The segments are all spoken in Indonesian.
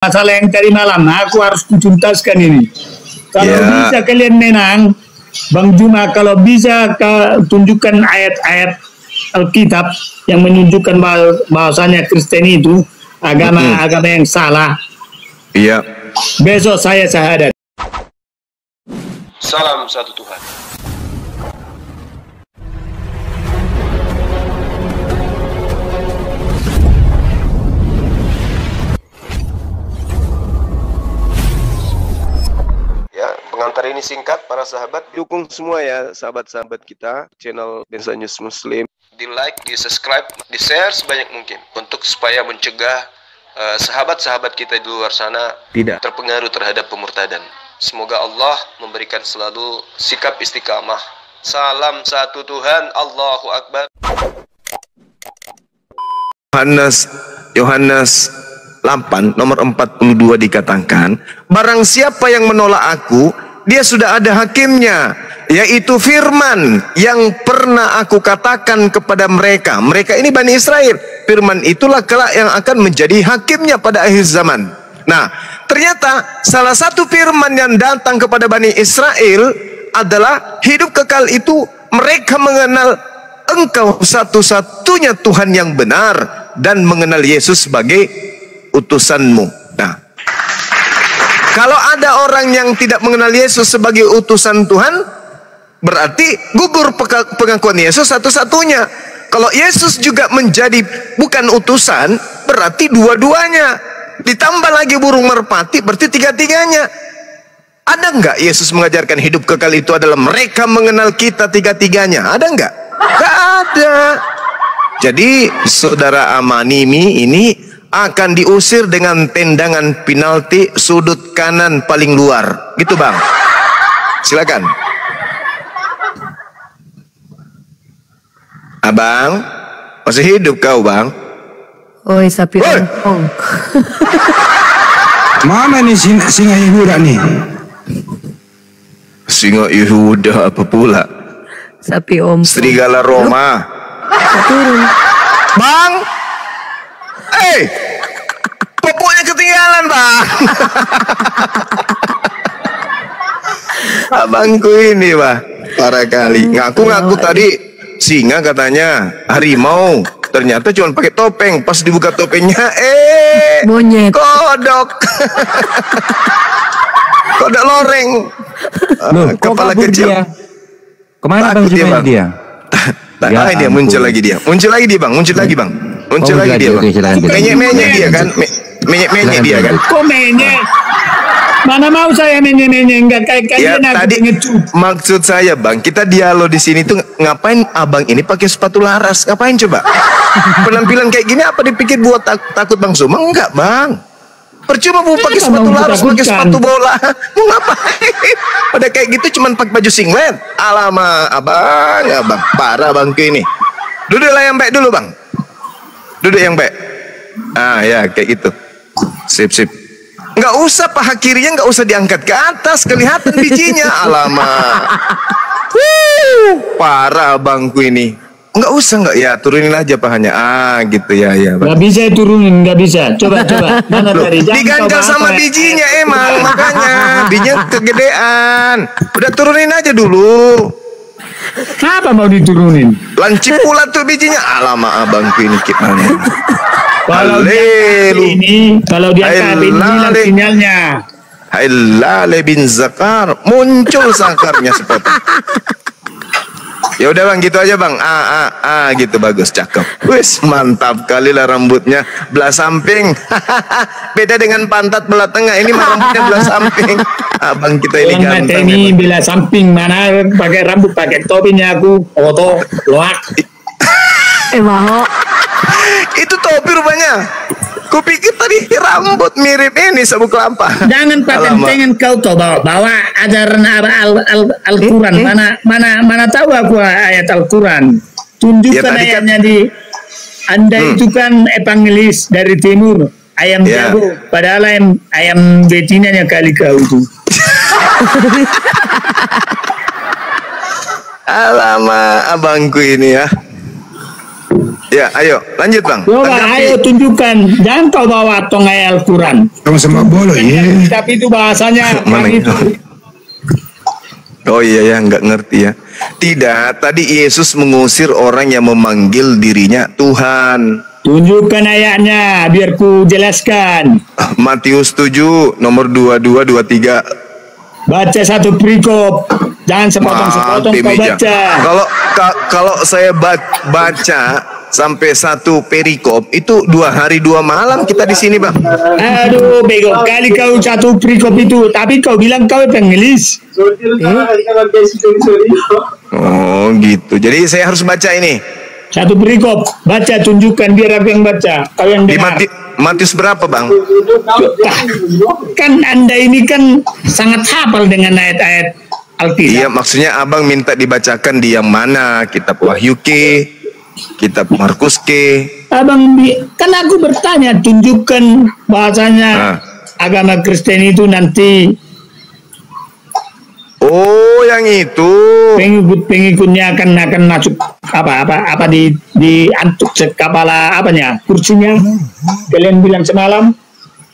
masalah yang tadi malam, aku harus kutuntaskan ini. Kalau bisa kalian menang, Bang Juma, kalau bisa tunjukkan ayat-ayat Alkitab yang menunjukkan bahwasanya Kristen itu agama yang salah. Iya. Besok saya syahadat. Salam satu Tuhan. Ya, pengantar ini singkat para sahabat. Dukung semua ya sahabat-sahabat kita channel Densa News Muslim. Di like, di subscribe, di share sebanyak mungkin untuk supaya mencegah sahabat-sahabat kita di luar sana tidak terpengaruh terhadap pemurtadan. Semoga Allah memberikan selalu sikap istiqamah. Salam satu Tuhan, Allahu Akbar. Yohanes 8 nomor 42 dikatakan, barang siapa yang menolak aku, dia sudah ada hakimnya, yaitu firman yang pernah aku katakan kepada mereka. Mereka ini Bani Israel. Firman itulah kelak yang akan menjadi hakimnya pada akhir zaman. Nah, ternyata salah satu firman yang datang kepada Bani Israel adalah hidup kekal itu mereka mengenal Engkau satu-satunya Tuhan yang benar dan mengenal Yesus sebagai utusanmu. Nah, kalau ada orang yang tidak mengenal Yesus sebagai utusan Tuhan, berarti gugur pengakuan Yesus satu-satunya. Kalau Yesus juga menjadi bukan utusan, berarti dua-duanya. Ditambah lagi burung merpati, berarti tiga-tiganya. Ada enggak Yesus mengajarkan hidup kekal itu adalah mereka mengenal kita tiga-tiganya? Ada enggak? Enggak ada. Jadi saudara Amanimi ini akan diusir dengan tendangan penalti sudut kanan paling luar. Gitu Bang. Silakan. Abang, masih hidup kau Bang? Oi, sapi ompong. Mana nih singa Yehuda nih? Singa Yehuda apa pula? Sapi ompong. Serigala Roma. Turun. Bang, popoknya ketinggalan Bang. Abangku ini Bang, parah kali. Ngaku-ngaku tadi singa katanya, harimau. Ternyata cuma pakai topeng. Pas dibuka topengnya, monyet. Kodok. Kodok loreng. Kepala kecil. Dia? Kemana Bang Juma dia? Nah, dia muncul lagi dia. Muncul lagi dia Bang. Muncul lagi Bang. Muncul lagi dia Bang. Menyek-menyek dia kan. Menyek-menyek dia kan. Kok menyek? Mana mau saya menyek-menyek, enggak kayak ya, tadi maksud saya Bang, kita dialog di sini tuh ngapain abang ini pakai sepatu laras? Ngapain coba? Penampilan kayak gini apa dipikir buat takut Bang Suma? Enggak Bang. Percuma mau pakai sepatu laras, pakai sepatu bola. Mau ngapain? Pada kayak gitu cuman pakai baju singlet. Alamak, abang, parah Bangku ini. Duduklah yang baik dulu Bang. Duduk yang baik. Ah ya, kayak gitu. Sip. Nggak usah paha kirinya nggak usah diangkat ke atas, kelihatan bijinya. Alamak. Parah Bangku ini. Nggak usah ya, turunin aja pahanya. Gitu ya. Nggak bisa turunin, nggak bisa. Coba. Mana tadi? Diganjal sama bijinya emang, makanya bijinya kegedean. Udah turunin aja dulu. Apa mau diturunin? Lancip pula tuh bijinya. Alamak Abangku ini gimana? Kalau dia kabin hilang sinyalnya. Hailale bin Zakar, muncul sakarnya sepotong. Ya udah Bang, gitu aja Bang. Gitu bagus, cakep. Wis, mantap kali lah rambutnya belah samping. Beda dengan pantat belah tengah. Ini rambutnya belah samping. Abang kita ini ganteng. Ini belah samping, mana pakai rambut pakai topinya aku. Foto loak. Mau. Itu topi rupanya. Kupikir tadi rambut mirip ini sabuk kelapa. Jangan paten kau tuh bawa ajaran Al-Quran. Mana tahu aku ayat Al-Quran. Tunjukkan ya, ayatnya kan, di Anda itu kan evangelis dari timur. Ayam jago. Padahal ayam betinanya kali kau itu. Alamak Abangku ini ya. Ya, ayo lanjut bang. Coba ayo tunjukkan. Jangan kau bawa tongai Al-Quran. Sama-sama bolo ya. Tapi itu bahasanya Mana yang itu? Oh iya ya, nggak ngerti ya. Tidak, tadi Yesus mengusir orang yang memanggil dirinya Tuhan. Tunjukkan ayatnya biar ku jelaskan. Matius 7 nomor 22 23. Baca satu perikop. Jangan sepotong-sepotong Mati kau meja. baca. Kalau saya baca sampai satu perikop itu 2 hari 2 malam kita di sini bang. Aduh, bego kali kau satu perikop itu. Tapi kau bilang kau pengelis. Oh gitu. Jadi saya harus baca ini. Satu perikop. Baca, tunjukkan biar aku yang baca. Kau yang Di dengar. Matius berapa bang? Kan Anda ini kan sangat hafal dengan ayat-ayat Alkitab. Iya, maksudnya abang minta dibacakan di yang mana? Kitab Wahyu ke, kitab Markus ke. Abang, kan aku bertanya, tunjukkan bahasanya agama Kristen itu nanti Oh, yang itu. pengikut-pengikutnya akan masuk apa di antuk kepala apanya kursinya. Kalian bilang semalam.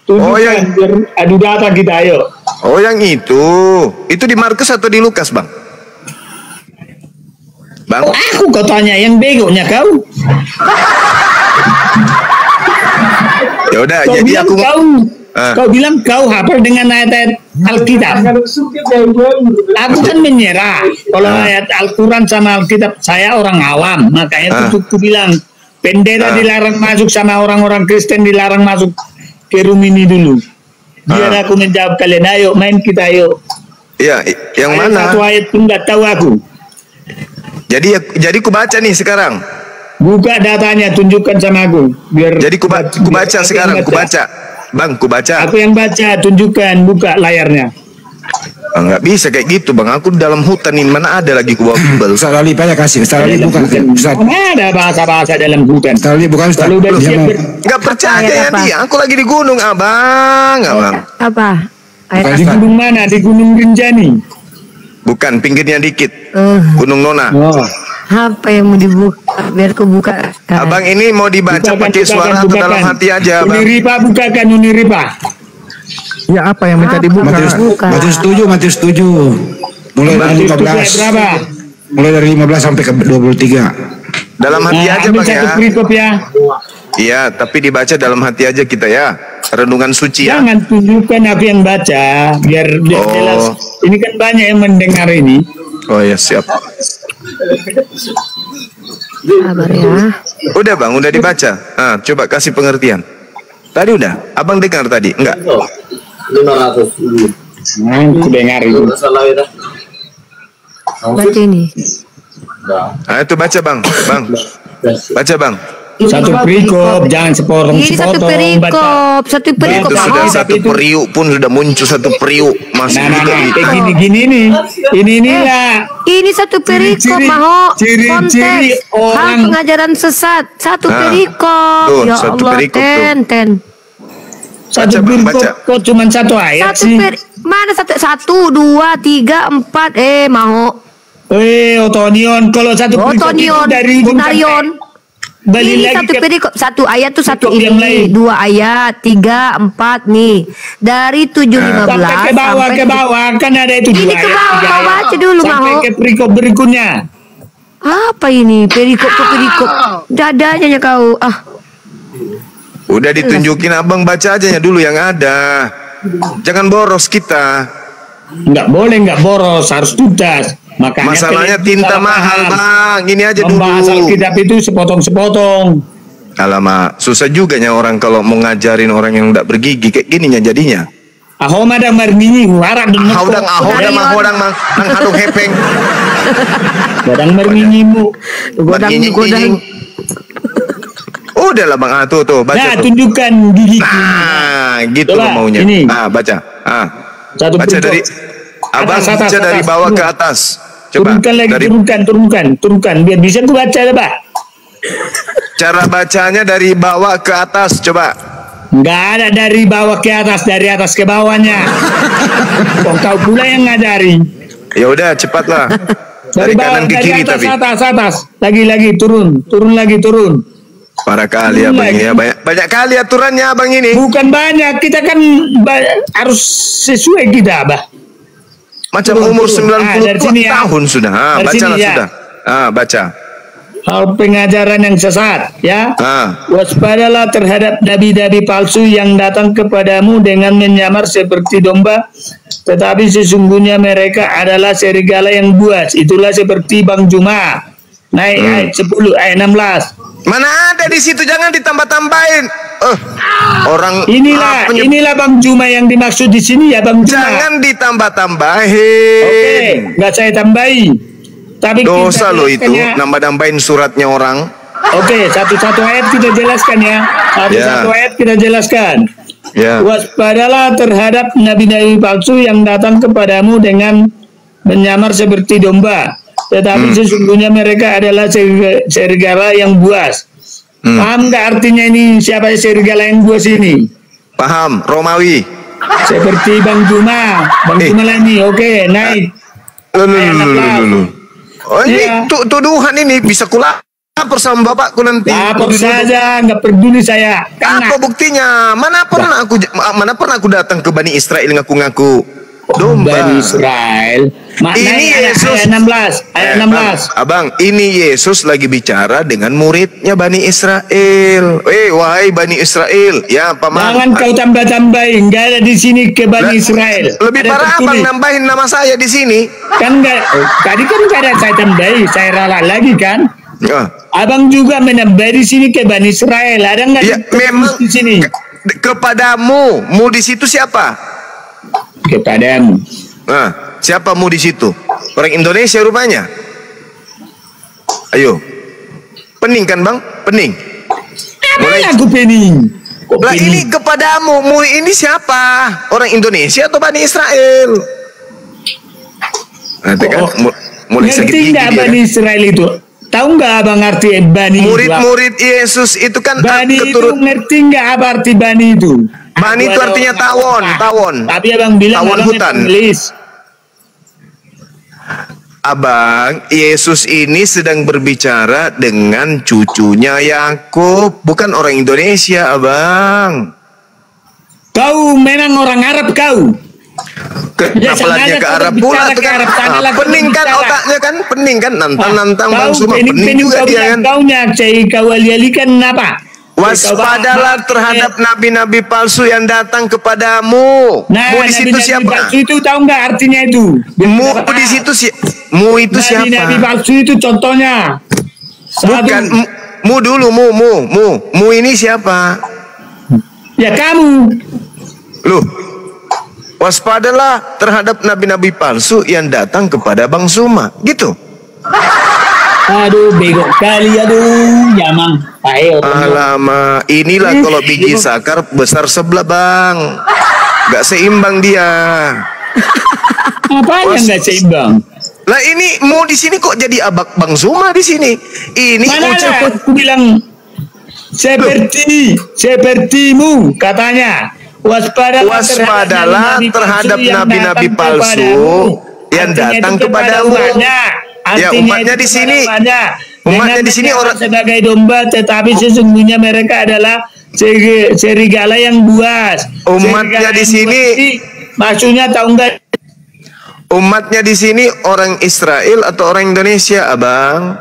Oh, yang Biar adu data kita, ayo. Oh, yang itu. Itu di Markus atau di Lukas, bang? Bang? Oh, aku kau tanya yang begonya kau. Ya udah, Kau jadi bilang aku kau bilang kau hafal dengan ayat-ayat Alkitab. Aku kan menyerah. Kalau ayat Al-Quran sama Alkitab, saya orang awam. Makanya itu aku bilang, pendeta dilarang masuk sama orang-orang Kristen dilarang masuk ke room ini dulu. Biar aku menjawab kalian, ayo main kita ayo. Iya, yang Ayat mana? satu ayat pun nggak tahu aku. Jadi ku baca nih sekarang. Buka datanya, tunjukkan sama aku. Biar Jadi ku baca sekarang, ku baca. Bang, ku baca. Aku yang baca, tunjukkan, buka layarnya. Nggak bisa kayak gitu bang. Aku di dalam hutan ini mana ada lagi ku bawa bimbel. Ustaz Ali aja kasih. Ustaz Ali bukan. Ustaz. Mana ada bahasa-bahasa dalam hutan? Ustaz Ali bukan Ustaz. Kalau udah Dia siap mau. Nggak percaya Ayat ya apa? dia. Aku lagi di gunung abang. Apa? Ayat Bukan Di Ustaz. gunung mana? Di Gunung Rinjani. Bukan, pinggirnya dikit. Gunung Nona. Oh. apa yang mau dibuka? Biar aku buka. Abang ini mau dibaca pakai suara atau dalam hati aja bang? Uniripa, bukakan Uniripa. Ya apa yang minta dibuka? Matius 7. Mulai dari Matius 7 ayat 15. berapa? Mulai dari 15 sampai ke 23. Dalam hati aja Ambil bang satu ya. perikop ya. Iya, tapi dibaca dalam hati aja kita ya. Renungan suci ya. Jangan tunjukkan aku yang baca, biar jelas. Ini kan banyak yang mendengar ini. Oh ya siap. Sabar ya. Udah bang, udah dibaca. Coba kasih pengertian. Tadi udah, abang dengar tadi? Enggak. 500. Aku dengar itu. Baca ini. Itu baca bang, baca bang. Satu perikop, jangan Ini satu perikop. Satu perikop. Itu sudah Mahal. satu periuk pun sudah muncul satu periuk masih Nah, juga kayak gini nih. Inilah. Ini satu perikop, Ciri-ciri- Maho. ciri-ciri Konteks. orang- Hal pengajaran sesat. Satu perikop. Tuh, Ya satu Allah, perikop tuh. ten. Satu Bang, perikop baca. kok cuma satu ayat Satu sih. mana satu, dua, tiga, empat. Maho. Otonion. Kalau satu perikop itu Otonion. dari ujung Bunarion. sampai balik Ini lagi satu ke perikop, satu ayat tuh satu perikop yang lain. ini, dua ayat, 3, 4 nih. Dari 7:15 sampai ke bawah kan ada itu Ini dua ke ayat, bawah, tiga mau ayat. baca dulu, Sampai mau. ke perikop berikutnya. Apa ini? Perikop ke perikop. Dadanya ya kau. Udah ditunjukin abang, baca aja ya dulu yang ada. Jangan boros kita. Nggak boleh, nggak boros, harus tuntas. Makanya Masalahnya kalian tinta salah mahal paham. bang. Ini aja Membahas dulu. Alkitab itu sepotong-sepotong. Alamak, susah juga nya orang kalau mau ngajarin orang yang tidak bergigi kayak gininya jadinya. Ahoma dan marmini warak dan Ahodang mahodang mang nang hadung hepeng. Godang marminimu. Godang. Udah lah bang, tuh baca Nah, tuh. tunjukkan gigi. Nah, gitu Coba, loh maunya. ini. Baca. Satu Baca perikop. dari abang Atas, baca dari bawah ke atas. Coba Turunkan lagi, dari turunkan. Biar bisa aku baca, Pak. cara bacanya dari bawah ke atas. Coba. Nggak ada dari bawah ke atas, dari atas ke bawahnya. Kau pula yang ngajari. Ya udah cepatlah. Dari Dari bawah, kanan ke dari kiri atas, tapi. atas. Lagi, turun lagi. Parah kali abang ya, banyak kali aturannya abang ini. Bukan banyak, kita kan harus sesuai kita, Abah. Macam umur 90 tahun sudah. Bacalah sudah. Baca. Hal pengajaran yang sesat, ya. Waspadalah terhadap nabi-nabi palsu yang datang kepadamu dengan menyamar seperti domba, tetapi sesungguhnya mereka adalah serigala yang buas. Itulah seperti Bang Juma. Naik ayat 10, ayat 16. Mana ada di situ, jangan ditambah-tambahin. Orang inilah Bang Juma yang dimaksud di sini ya, Bang Juma. Jangan ditambah-tambahin. Oke, nggak saya tambahi. Tapi dosa lo itu, nambah-nambahin suratnya orang. Oke, satu-satu ayat kita jelaskan ya. Satu-satu ayat kita jelaskan. Waspadalah terhadap nabi-nabi palsu yang datang kepadamu dengan menyamar seperti domba, tetapi sesungguhnya mereka adalah serigala yang buas. Paham nggak artinya ini, siapa serigala yang buas ini? Paham, Romawi. Seperti Bang Juma. Bang Juma lah ini, oke, naik. Oh ini tuduhan ini bisa lapor sama bapakku nanti. Lapor saja, nggak peduli saya. Apa buktinya? Mana pernah aku datang ke Bani Israel ngaku-ngaku domba. Bani Israel. Ini Yesus. Ayat 16. Abang, ini Yesus lagi bicara dengan muridnya Bani Israel. Wahai Bani Israel, ya paman. Jangan kau tambah-tambahin, nggak ada di sini ke Bani Israel. Lebih parah abang nambahin nama saya di sini. Kan nggak, tadi kan nggak ada saya tambahin, saya ralat lagi kan. Abang juga menambah di sini ke Bani Israel. Ada nggak? Ya, memang di sini. Kepadamu, mu di situ siapa? Kepadamu. Siapa mu di situ? Orang Indonesia rupanya. Ayo, pening kan bang? Pening. Mulai aku pening. Lah ini kepadamu, mu ini siapa? Orang Indonesia atau Bani Israel? Nanti kan mulai sakit gigi dia. Bani Israel itu? Tahu nggak abang arti Bani? Murid-murid Yesus itu kan Bani itu ngerti nggak apa arti Bani itu? Bani itu artinya tawon. Tapi abang bilang tawon hutan. Abang, Yesus ini sedang berbicara dengan cucunya Yakub, bukan orang Indonesia, abang. Kau memang orang Arab kau. Kenapanya ke Arab pula tuh kan? Pening kan otaknya kan? Pening kan? Nantang Bang Suma, pening juga dia kan? Kau alih-alihkan apa? Waspadalah terhadap nabi-nabi palsu yang datang kepadamu. Mu di situ siapa? Palsu itu tahu nggak artinya itu? Mu di situ mu itu siapa? Nabi palsu itu contohnya. Bukan mu dulu, mu ini siapa? Ya kamu. Loh, waspadalah terhadap nabi-nabi palsu yang datang kepada Bang Suma, gitu. Aduh, bego kali, aduh, jamang. Alamak, inilah kalau biji sakar besar sebelah bang, nggak seimbang dia. Apanya nggak seimbang? Lah ini mau di sini kok jadi abak Bang Suma di sini? Ini aku bilang sepertimu katanya. Waspadalah terhadap nabi-nabi palsu yang datang kepadamu. Ya umatnya di sini, orang sebagai domba, tetapi sesungguhnya mereka adalah serigala yang buas. Umatnya di sini, maksudnya tahu nggak? Umatnya di sini orang Israel atau orang Indonesia, abang?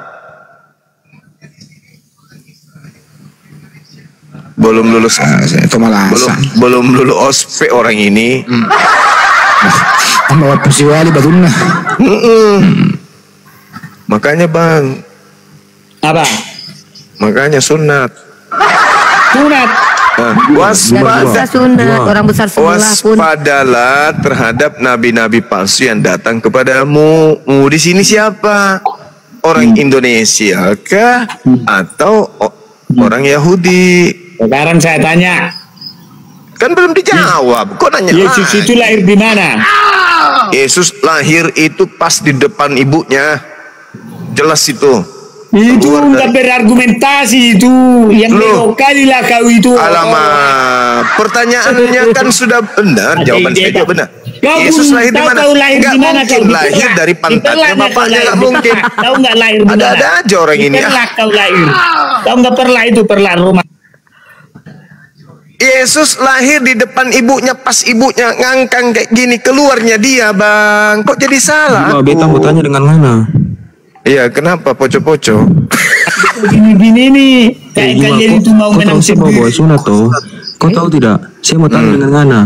Belum lulus, belum lulus ospek orang ini. Mau persiwali batuna. Makanya bang, apa? Makanya sunat. Orang besar waspadalah terhadap nabi-nabi palsu yang datang kepadamu. Di sini siapa? Orang Indonesia kah atau orang Yahudi? Sekarang saya tanya. Kan belum dijawab. Kok nanya? Yesus itu lahir di mana? Yesus lahir itu pas di depan ibunya. Jelas itu. Itu nggak berargumentasi itu. Yang bego kali lah kau itu. Alamak, pertanyaannya kan sudah benar, jawaban saya juga benar. Yesus lahir di mana? Nggak mungkin lahir dari pantatnya bapaknya, nggak mungkin. Tahu nggak lahir di mana? Ada aja orang ini. Kau lahir. Tahu nggak perlah rumah. Yesus lahir di depan ibunya, pas ibunya ngangkang kayak gini, keluarnya dia, Bang. Kok jadi salah? Beta mau tanya dengan mana? Iya, kenapa poco-poco? Gini-gini nih. Kayak kalian itu mau menang bawa sunat toh? Kau tahu tidak? Saya mau tanya dengan Ngana.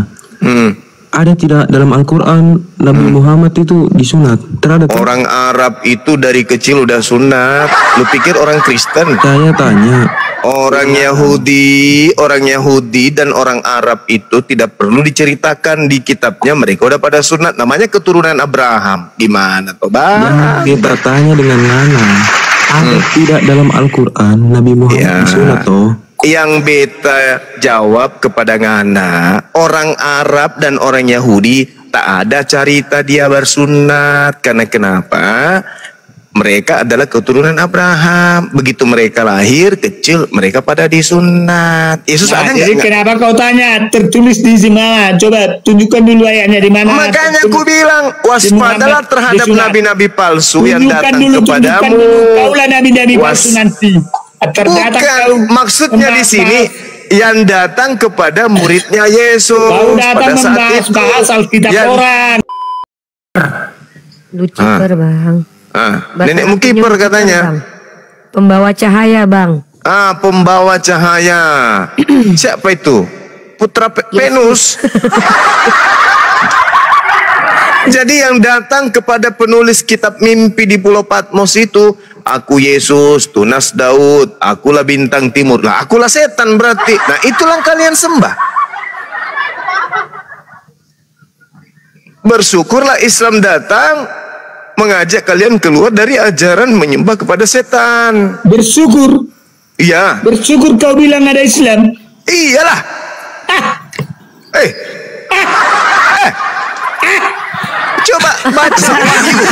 Ada tidak dalam Al-Quran Nabi Muhammad itu disunat? Terhadap orang Arab itu dari kecil udah sunat. Lu pikir orang Kristen? Saya tanya. Orang Yahudi dan orang Arab itu tidak perlu diceritakan di kitabnya, mereka udah pada sunat. Namanya keturunan Abraham. Gimana toh, Bang? Kita tanya dengan Ngana. Ada tidak dalam Al-Quran Nabi Muhammad disunat toh? Yang beta jawab kepada Ngana, orang Arab dan orang Yahudi tak ada cerita dia bersunat. Karena kenapa? Mereka adalah keturunan Abraham. Begitu mereka lahir kecil, mereka pada disunat. Yesus ada nggak? Jadi kenapa kau tanya? Tertulis di mana? Coba tunjukkan dulu ayatnya di mana. Makanya aku bilang waspadalah terhadap nabi-nabi palsu yang datang kepadamu. Kaulah nabi-nabi palsu nanti. Bukan, maksudnya di sini yang datang kepada muridnya Yesus pada saat itu. Alkitab orang. Lucu Bang. Nenekmu kiper katanya. Bang. Pembawa cahaya, Bang. Pembawa cahaya. Siapa itu? Putra Venus. Jadi yang datang kepada penulis kitab mimpi di Pulau Patmos itu, aku Yesus, tunas Daud, akulah bintang timur. Lah, akulah setan berarti. Nah, itulah kalian sembah. Bersyukurlah Islam datang mengajak kalian keluar dari ajaran menyembah kepada setan. Bersyukur. Iya. Bersyukur kau bilang ada Islam. Iyalah. Coba baca Wahyu.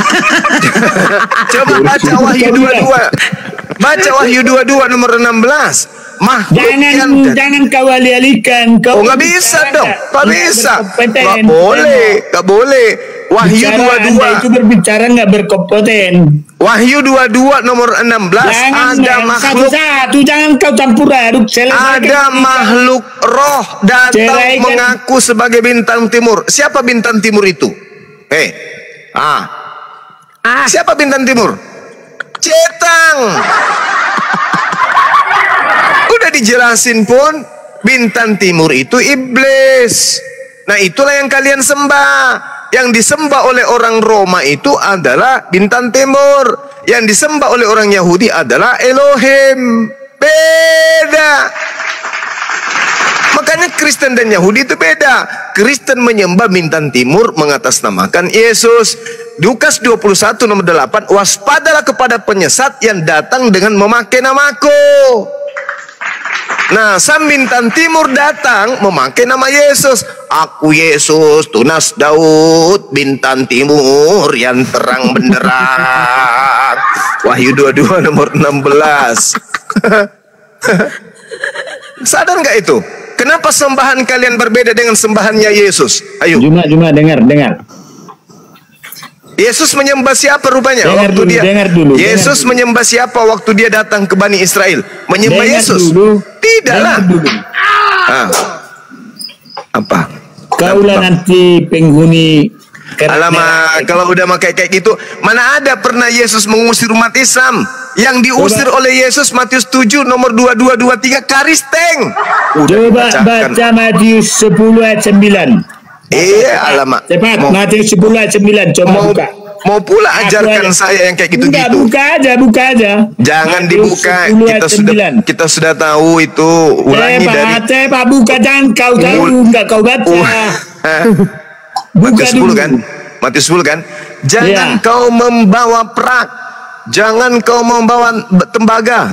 Coba baca Wahyu 22. Baca Wahyu 22 nomor 16. Jangan kau alih-alihkan. Nggak bisa dong. Nggak bisa. Nggak boleh. Nggak boleh. Wahyu 22 itu berbicara nggak berkompeten. Wahyu 22 nomor 16 ada makhluk satu-satu, jangan kau campur aduk. Ada makhluk roh datang mengaku sebagai bintang timur. Siapa bintang timur itu? Siapa bintang timur? Cetang. Udah dijelasin pun, bintang timur itu iblis. Nah, itulah yang kalian sembah. Yang disembah oleh orang Roma itu adalah bintang timur. Yang disembah oleh orang Yahudi adalah Elohim. Beda. Makanya Kristen dan Yahudi itu beda. Kristen menyembah bintang timur mengatasnamakan Yesus. Lukas 21 nomor 8, waspadalah kepada penyesat yang datang dengan memakai namaku. Nah, sang bintang timur datang memakai nama Yesus. Aku Yesus, tunas Daud, bintang timur yang terang benderang. Wahyu 22 nomor 16. Sadar nggak itu? Kenapa sembahan kalian berbeda dengan sembahannya Yesus? Ayo. Cuma dengar. Yesus menyembah siapa rupanya? Dengar dulu. Yesus menyembah siapa waktu dia datang ke Bani Israel? Menyembah Yesus? Tidaklah. Apa? Kaulah nanti penghuni. Alamak, kalau udah pakai kayak gitu, mana ada pernah Yesus mengusir umat Islam? Yang diusir oleh Yesus Matius 7 nomor 22-23 karisteng. Coba baca Matius 10 ayat 9. Iya, alamak. Cepat, Matius 10 ayat 9. Coba buka. Mau pula ajarkan saya yang kayak gitu-gitu. Buka aja. Jangan dibuka. Kita sudah tahu itu. Ulangi dari. Cepat buka, jangan kau tahu, enggak kau baca. Matius 10 kan? Matius 10 kan? Jangan kau membawa perak. Jangan kau membawa tembaga.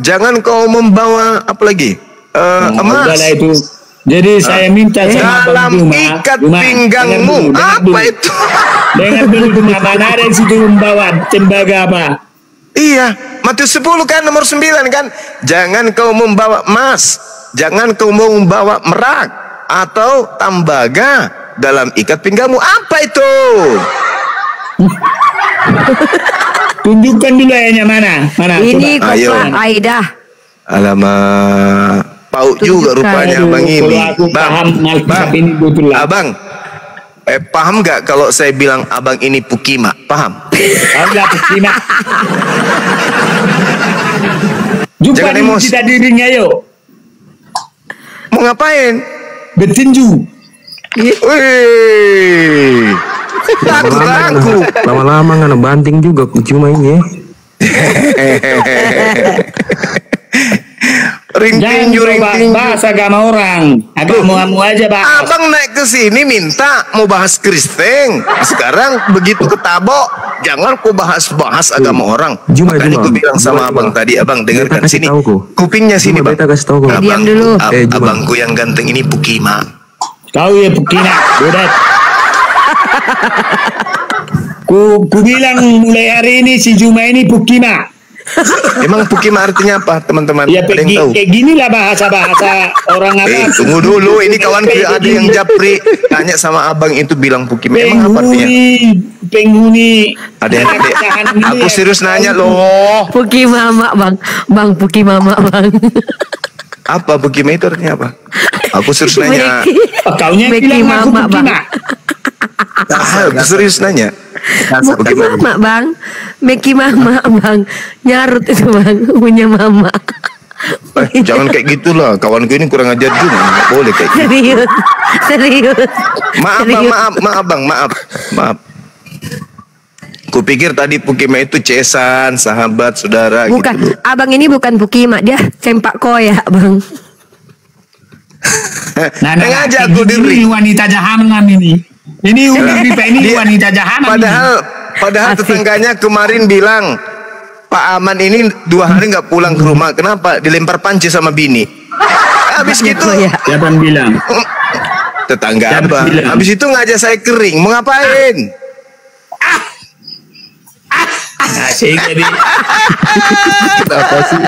Jangan kau membawa apa lagi? Emas. Itu. Jadi saya minta dalam ikat pinggangmu. Apa itu? Dengar dulu, mana ada situ membawa tembaga apa? Iya, Matius 10 kan nomor 9 kan? Jangan kau membawa emas, jangan kau membawa merak atau tembaga. dalam ikat pinggangmu. Apa itu? Tunjukkan dulu ayatnya mana? Ini Coba. kopak Aidah. Alamak, paut juga rupanya Aduh, abang ini. kalau aku paham Alkitab ini betul lah. Abang, paham nggak kalau saya bilang abang ini Pukima? Paham? Paham nggak Pukima? Jumpa Jangan dulu emosi. kita di ring, ayo. Mau ngapain? Bertinju. Wih, aku. Lama-lama nggak banting juga cuma ini ya. Ring Jangan tinju, ring coba tinju. bahas agama orang. Agamamu aja bahas. Abang naik ke sini minta mau bahas Kristen. Sekarang begitu ketabok, jangan kau bahas agama orang. Juma, Makanya Juma. aku bilang sama Juma, abang Juma. tadi, abang dengarkan Beta kasih sini. tahu kau. Kupingnya sini, Juma, bang. beta kasih tahu kau. Diam dulu. Juma. Abangku yang ganteng ini Pukima. Kau ya Pukina, bodat. Ku bilang mulai hari ini si Juma ini Pukima. Emang Pukima artinya apa, teman-teman? Ya Ada yang tahu? kayak gini lah bahasa orang apa? Tunggu dulu, ini kawan ada yang japri tanya sama abang itu bilang Pukima. Emang apa artinya? Penghuni. Ada yang Anak-anak aku ini serius ya. nanya loh. Puki mama bang Puki mama bang. Apa Pukima itu artinya apa? Aku serius nanya. Kaunya Meki bilang aku mama, Bang. Pukima. Aku serius nanya. Bukan mama bang, Meki mama bang, nyarut itu bang, punya mama. Jangan kayak gitulah, kawanku ini kurang ajar juga. Nggak boleh kayak gitu. Serius. Maaf bang, Serius. maaf bang, maaf. Kupikir tadi Pukima itu cesan, sahabat, saudara. Bukan, gitu. abang ini bukan Pukima, dia sempak koyak bang. Ngajak aku ini diri. wanita jahanam ini. Ini wanita jahanam. Padahal tetangganya kemarin bilang Pak Aman ini 2 hari nggak pulang ke rumah. Kenapa? Dilempar panci sama bini. Habis gitu Siapa yang bilang? tetangga Siapa abang. bilang? Habis itu ngajak saya kering. Mau ngapain? Nah, sehingga di Apa sih?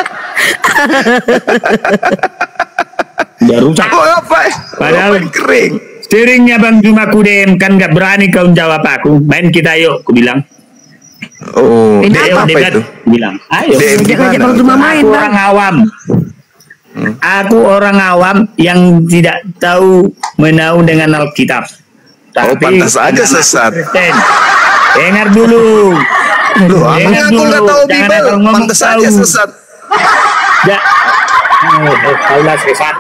udah rusak. Mau ngapain? Padahal- Ngapain kering. Seringnya Bang Juma Kudem kan nggak berani kau jawab aku. Main kita yuk, aku bilang. Oh, Ini dia apa? apa itu? Aku bilang, ayo. DM Ngajak gimana? bang Juma main Aku bang. orang awam. Aku orang awam yang tidak tahu menahu dengan Alkitab. pantas aja karena aku sesat. Kristen. Dengar dulu. Loh, abang Dengar aku nggak tahu Jangan Bible. asal ngomong Pantas tahu. aja sesat. Ya. Kaulah sesat.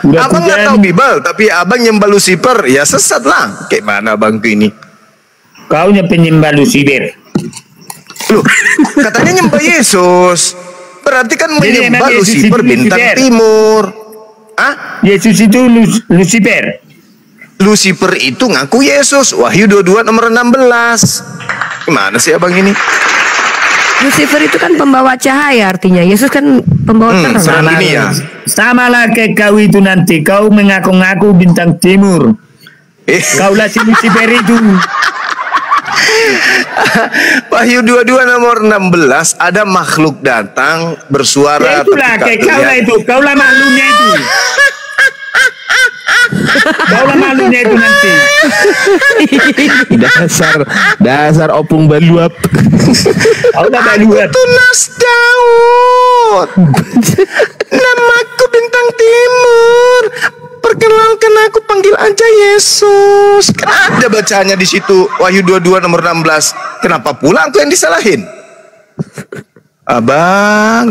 Udah Abang nggak pujian. tahu Bible, tapi abang nyembah Lucifer, ya sesat lah. Kayak mana abangku ini? Kaunya penyembah Lucifer. Loh, katanya nyembah Yesus. Berarti kan Jadi menyembah emang Yesus Lucifer itu bintang Lucifer? timur. Ah, Yesus itu Lucifer. Lucifer itu ngaku Yesus. Wahyu 22 nomor 16. Gimana sih abang ini? Lucifer itu kan pembawa cahaya artinya. Yesus kan pembawa terang. Serang dunia. Samalah kayak kau itu nanti. Kau mengaku-ngaku bintang timur. Kaulah si Lucifer itu. Wahyu 22 nomor 16 ada makhluk datang bersuara Ya itulah kayak kaulah itu. Kaulah makhluknya itu. Kaulah makhluknya itu nanti. Dasar opung baluap. Kaulah baluat. Tunas Daud. Namaku bintang timur. Perkenalkan aku panggil aja Yesus. Kan ada bacanya di situ Wahyu 22 nomor 16. Kenapa pula aku yang disalahin? Abang.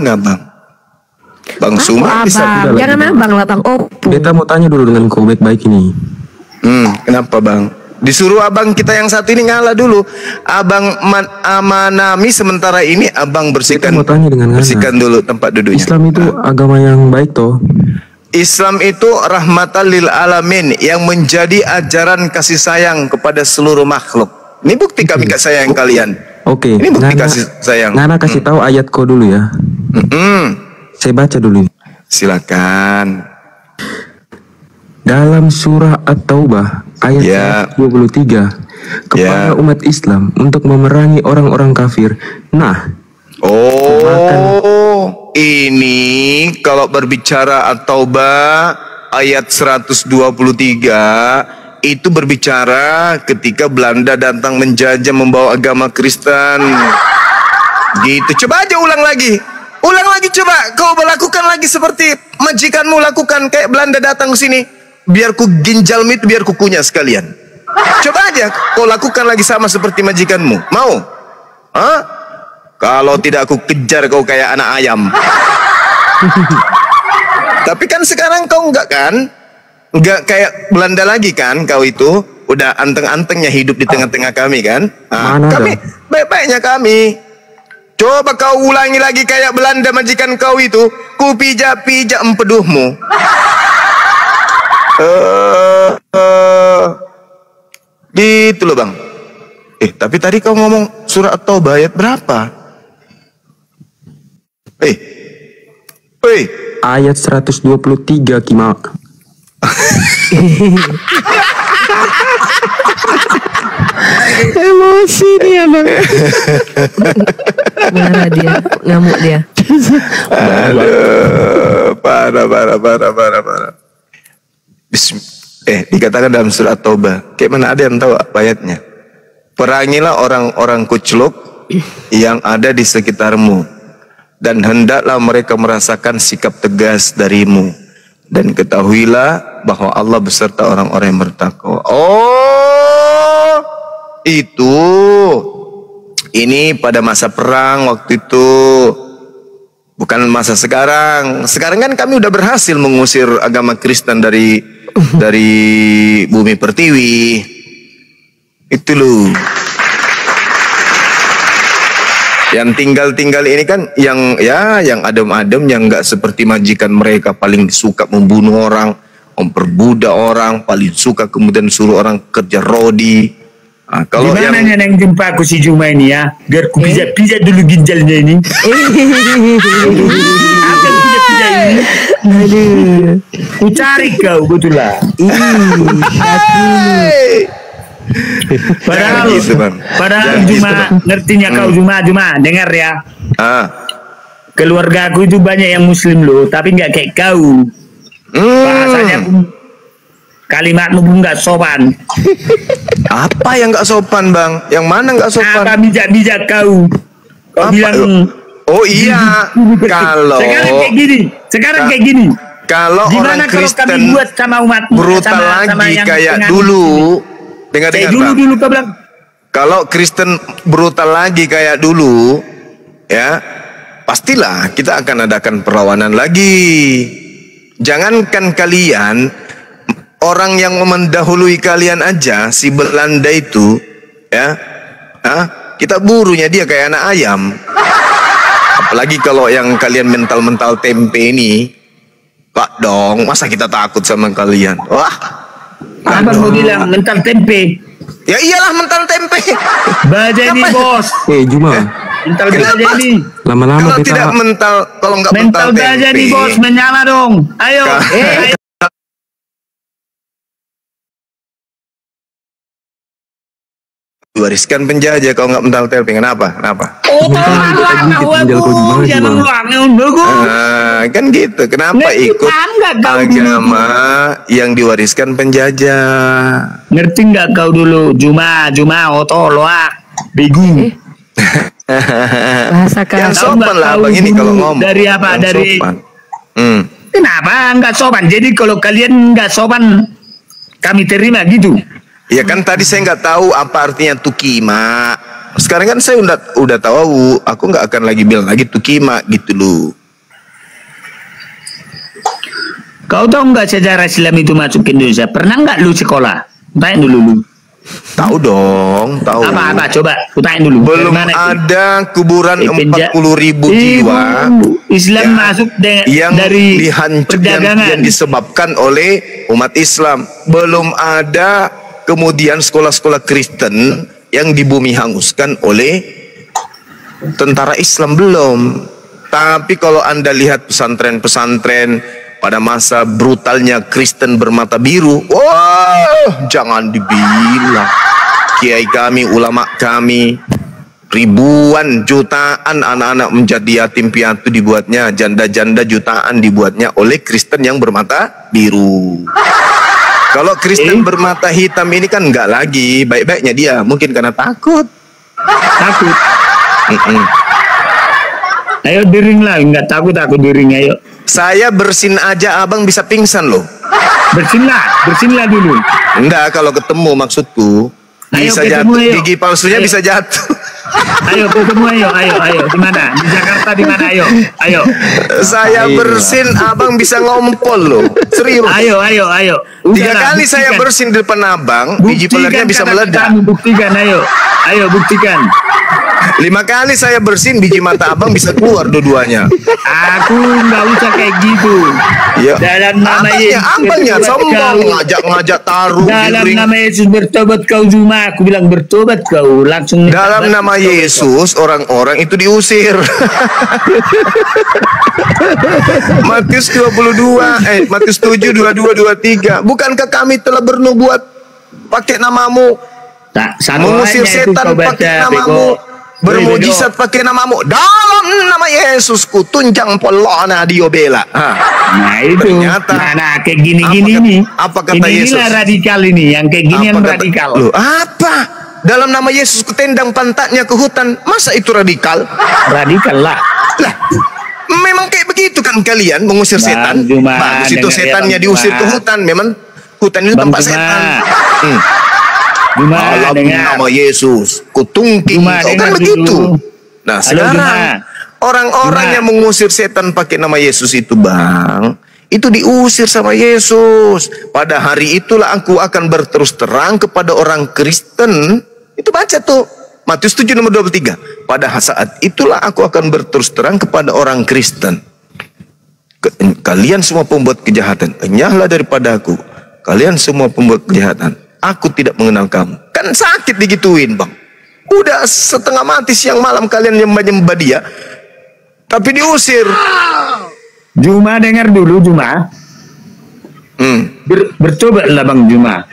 Bang Suma bisa. Abang, jangan abang lah bang Opung. Beta mau tanya dulu dengan kau baik-baik ini. Kenapa bang? Disuruh abang kita yang satu ini ngalah dulu. Abang amanami sementara ini abang bersihkan. Beta mau tanya dengan Ngana. Bersihkan dulu tempat duduknya. Islam itu agama yang baik toh. Islam itu rahmatan lil alamin yang menjadi ajaran kasih sayang kepada seluruh makhluk. Ini bukti kami kasih sayang kalian. Oke. Ini bukti Ngana- kasih sayang. Ngana kasih tahu ayat kau dulu ya. Saya baca dulu. Silakan. Dalam surah At-Taubah ayat Ya. 23 kepada Ya. umat Islam untuk memerangi orang-orang kafir. Nah, Oh, ini kalau berbicara At-Taubah ayat 123 itu berbicara ketika Belanda datang menjajah membawa agama Kristen. Gitu. Coba aja ulang lagi. Ulang lagi coba. Kau melakukan lagi seperti majikanmu lakukan. Kayak Belanda datang ke sini. Biar ku ginjalmu itu biar ku kunyah sekalian. Coba aja kau lakukan lagi sama seperti majikanmu. Mau? Hah? Kalau tidak aku kejar kau kayak anak ayam. Tapi kan sekarang kau enggak kan? Enggak kayak Belanda lagi kan kau itu. Udah anteng-antengnya hidup di tengah-tengah kami kan? Kami, baik-baiknya kami. Coba kau ulangi lagi kayak Belanda majikan kau itu. Ku pijak-pijak empeduhmu. Gitu loh bang. Tapi tadi kau ngomong surat At-Taubah ayat berapa? Ayat 123 Kima. Emosi dia bang. Marah dia, ngamuk dia. Parah. Dikatakan dalam surat At-Taubah. Kayak mana ada yang tahu ayatnya? Perangilah orang-orang kucluk yang ada di sekitarmu, dan hendaklah mereka merasakan sikap tegas darimu, dan ketahuilah bahwa Allah beserta orang-orang yang bertakwa. Oh, itu ini pada masa perang waktu itu, bukan masa sekarang. Sekarang kan kami udah berhasil mengusir agama Kristen dari bumi pertiwi. Itu loh. Yang tinggal ini kan yang adem-adem, yang nggak seperti majikan mereka, paling suka membunuh orang, memperbudak orang, paling suka kemudian suruh orang kerja rodi. Nah, kalau gimana yang jumpa aku si Juma ini ya, biar ku pijat dulu ginjalnya ini. Apa pijat ini? Aduh. Ku cari kau betul lah. Padahal Juma, ngertinya kau Juma, dengar ya. Keluarga aku itu banyak yang Muslim loh, tapi nggak kayak kau. Bahasanya kalimatmu pun nggak sopan. Apa yang nggak sopan bang? Yang mana nggak sopan? Apa bijak kau? Kau bilang. Oh iya. Kalau sekarang kayak gini. Kalau orang Kristen buat sama umatmu, brutal lagi kayak dulu. Dengar dulu kau bilang. Kalau Kristen brutal lagi kayak dulu, ya pastilah kita akan adakan perlawanan lagi. Jangankan kalian, orang yang mendahului kalian aja, si Belanda itu, ya, kita burunya dia kayak anak ayam. Apalagi kalau yang kalian mental-mental tempe ini, Pak dong, masa kita takut sama kalian? Wah. Apa mau bilang mental tempe? Ya iyalah mental tempe. Baja ini bos. Juma. Mental baja ini. Lama-lama kalau tidak mental, kalau nggak mental tempe. Mental baja nih bos, menyala dong. Ayo. Wariskan penjajah kalau nggak mental tempe. Kenapa? Kan gitu. Kenapa ikut agama yang diwariskan penjajah? Ngerti nggak kau dulu? Juma, loak, begu. Bahasa yang sopan lah abang ini kalau ngomong. Dari apa? Yang dari. Kenapa nggak sopan? Jadi kalau kalian nggak sopan, kami terima gitu. Ya kan tadi saya nggak tahu apa artinya tukima. Sekarang kan saya udah tahu. Aku nggak akan lagi bilang lagi tukima gitu loh. Kau tahu nggak sejarah Islam itu masuk ke Indonesia? Pernah nggak lu sekolah? Tanya dulu lu. Tahu dong, tahu. Apa? Coba, tanya dulu. Belum ada kuburan 40.000 jiwa. Islam masuk yang dari perdagangan yang disebabkan oleh umat Islam. Belum ada kemudian sekolah-sekolah Kristen yang di bumi hanguskan oleh tentara Islam belum. Tapi kalau Anda lihat pesantren-pesantren pada masa brutalnya Kristen bermata biru, wah, jangan dibilang. Kiai kami, ulama kami, ribuan, jutaan anak-anak menjadi yatim piatu dibuatnya, janda-janda jutaan dibuatnya oleh Kristen yang bermata biru. Kalau Kristen bermata hitam ini kan enggak lagi baik-baiknya dia, mungkin karena takut. Takut. Ayo diring lah, enggak takut aku diring, ayo. Saya bersin aja abang bisa pingsan loh. Bersinlah dulu. Enggak, kalau ketemu maksudku. Bisa jatuh, gigi palsunya bisa jatuh. Ayo ketemu, ayo. Di mana? Di Jakarta di mana? Ayo. Saya bersin, abang bisa ngompol loh. Serius. Ayo. 3 kali saya bersin di depan abang, biji pelernya bisa meledak. Buktikan, ayo buktikan. 5 kali saya bersin, biji mata abang bisa keluar dua-duanya. Aku nggak usah kayak gitu. Ya. Dalam nama Yesus. Abangnya sombong, ngajak taruh. Dalam nama Yesus bertobat kau Zuma. Aku bilang bertobat kau langsung. Dalam nama Yesus orang-orang itu diusir. Matius 7, 22, 23. Bukankah kami telah bernubuat pakai namamu? Mengusir setan pakai namamu, bermujizat pakai namamu. Dalam nama Yesus ku tunjang polona diobela. Nah itu ternyata kayak gini-gini nih. Apa kata Yesus? Inilah radikal ini, yang kayak gini yang radikal. Loh, apa? Dalam nama Yesus ku tendang pantatnya ke hutan. Masa itu radikal? Radikal lah. Memang kayak begitu kan kalian mengusir setan. Bagus itu setannya diusir ke hutan. Memang hutan itu tempat setan. Dalam nama Yesus kutungking kau kan begitu. Nah sekarang orang-orang yang mengusir setan pakai nama Yesus itu bang, itu diusir sama Yesus. Pada hari itulah aku akan berterus terang kepada orang Kristen. Itu baca tuh Matius 7 nomor 23. Pada saat itulah aku akan berterus terang kepada orang Kristen. Kalian semua pembuat kejahatan, enyahlah daripada aku. Kalian semua pembuat kejahatan, aku tidak mengenal kamu. Kan sakit digituin bang. Udah setengah mati siang malam kalian nyembah-nyembah dia, tapi diusir. Juma dengar dulu Juma. Bertobatlah bang Juma.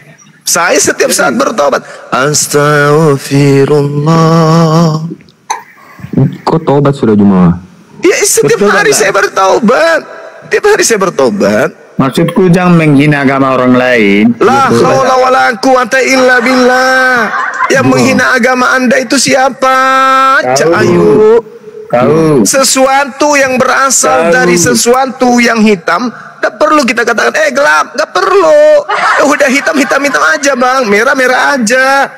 Saya setiap saat bertobat. Astagfirullah. Kok tobat sudah Juma? Ya setiap hari saya bertobat. Tiap hari saya bertobat. Maksudku jangan menghina agama orang lain. La haula wala quwata illa billah. Yang menghina agama Anda itu siapa? Ayo. Kau. Sesuatu yang berasal dari sesuatu yang hitam, tak perlu kita katakan gelap, gak perlu. Udah hitam aja bang, merah aja.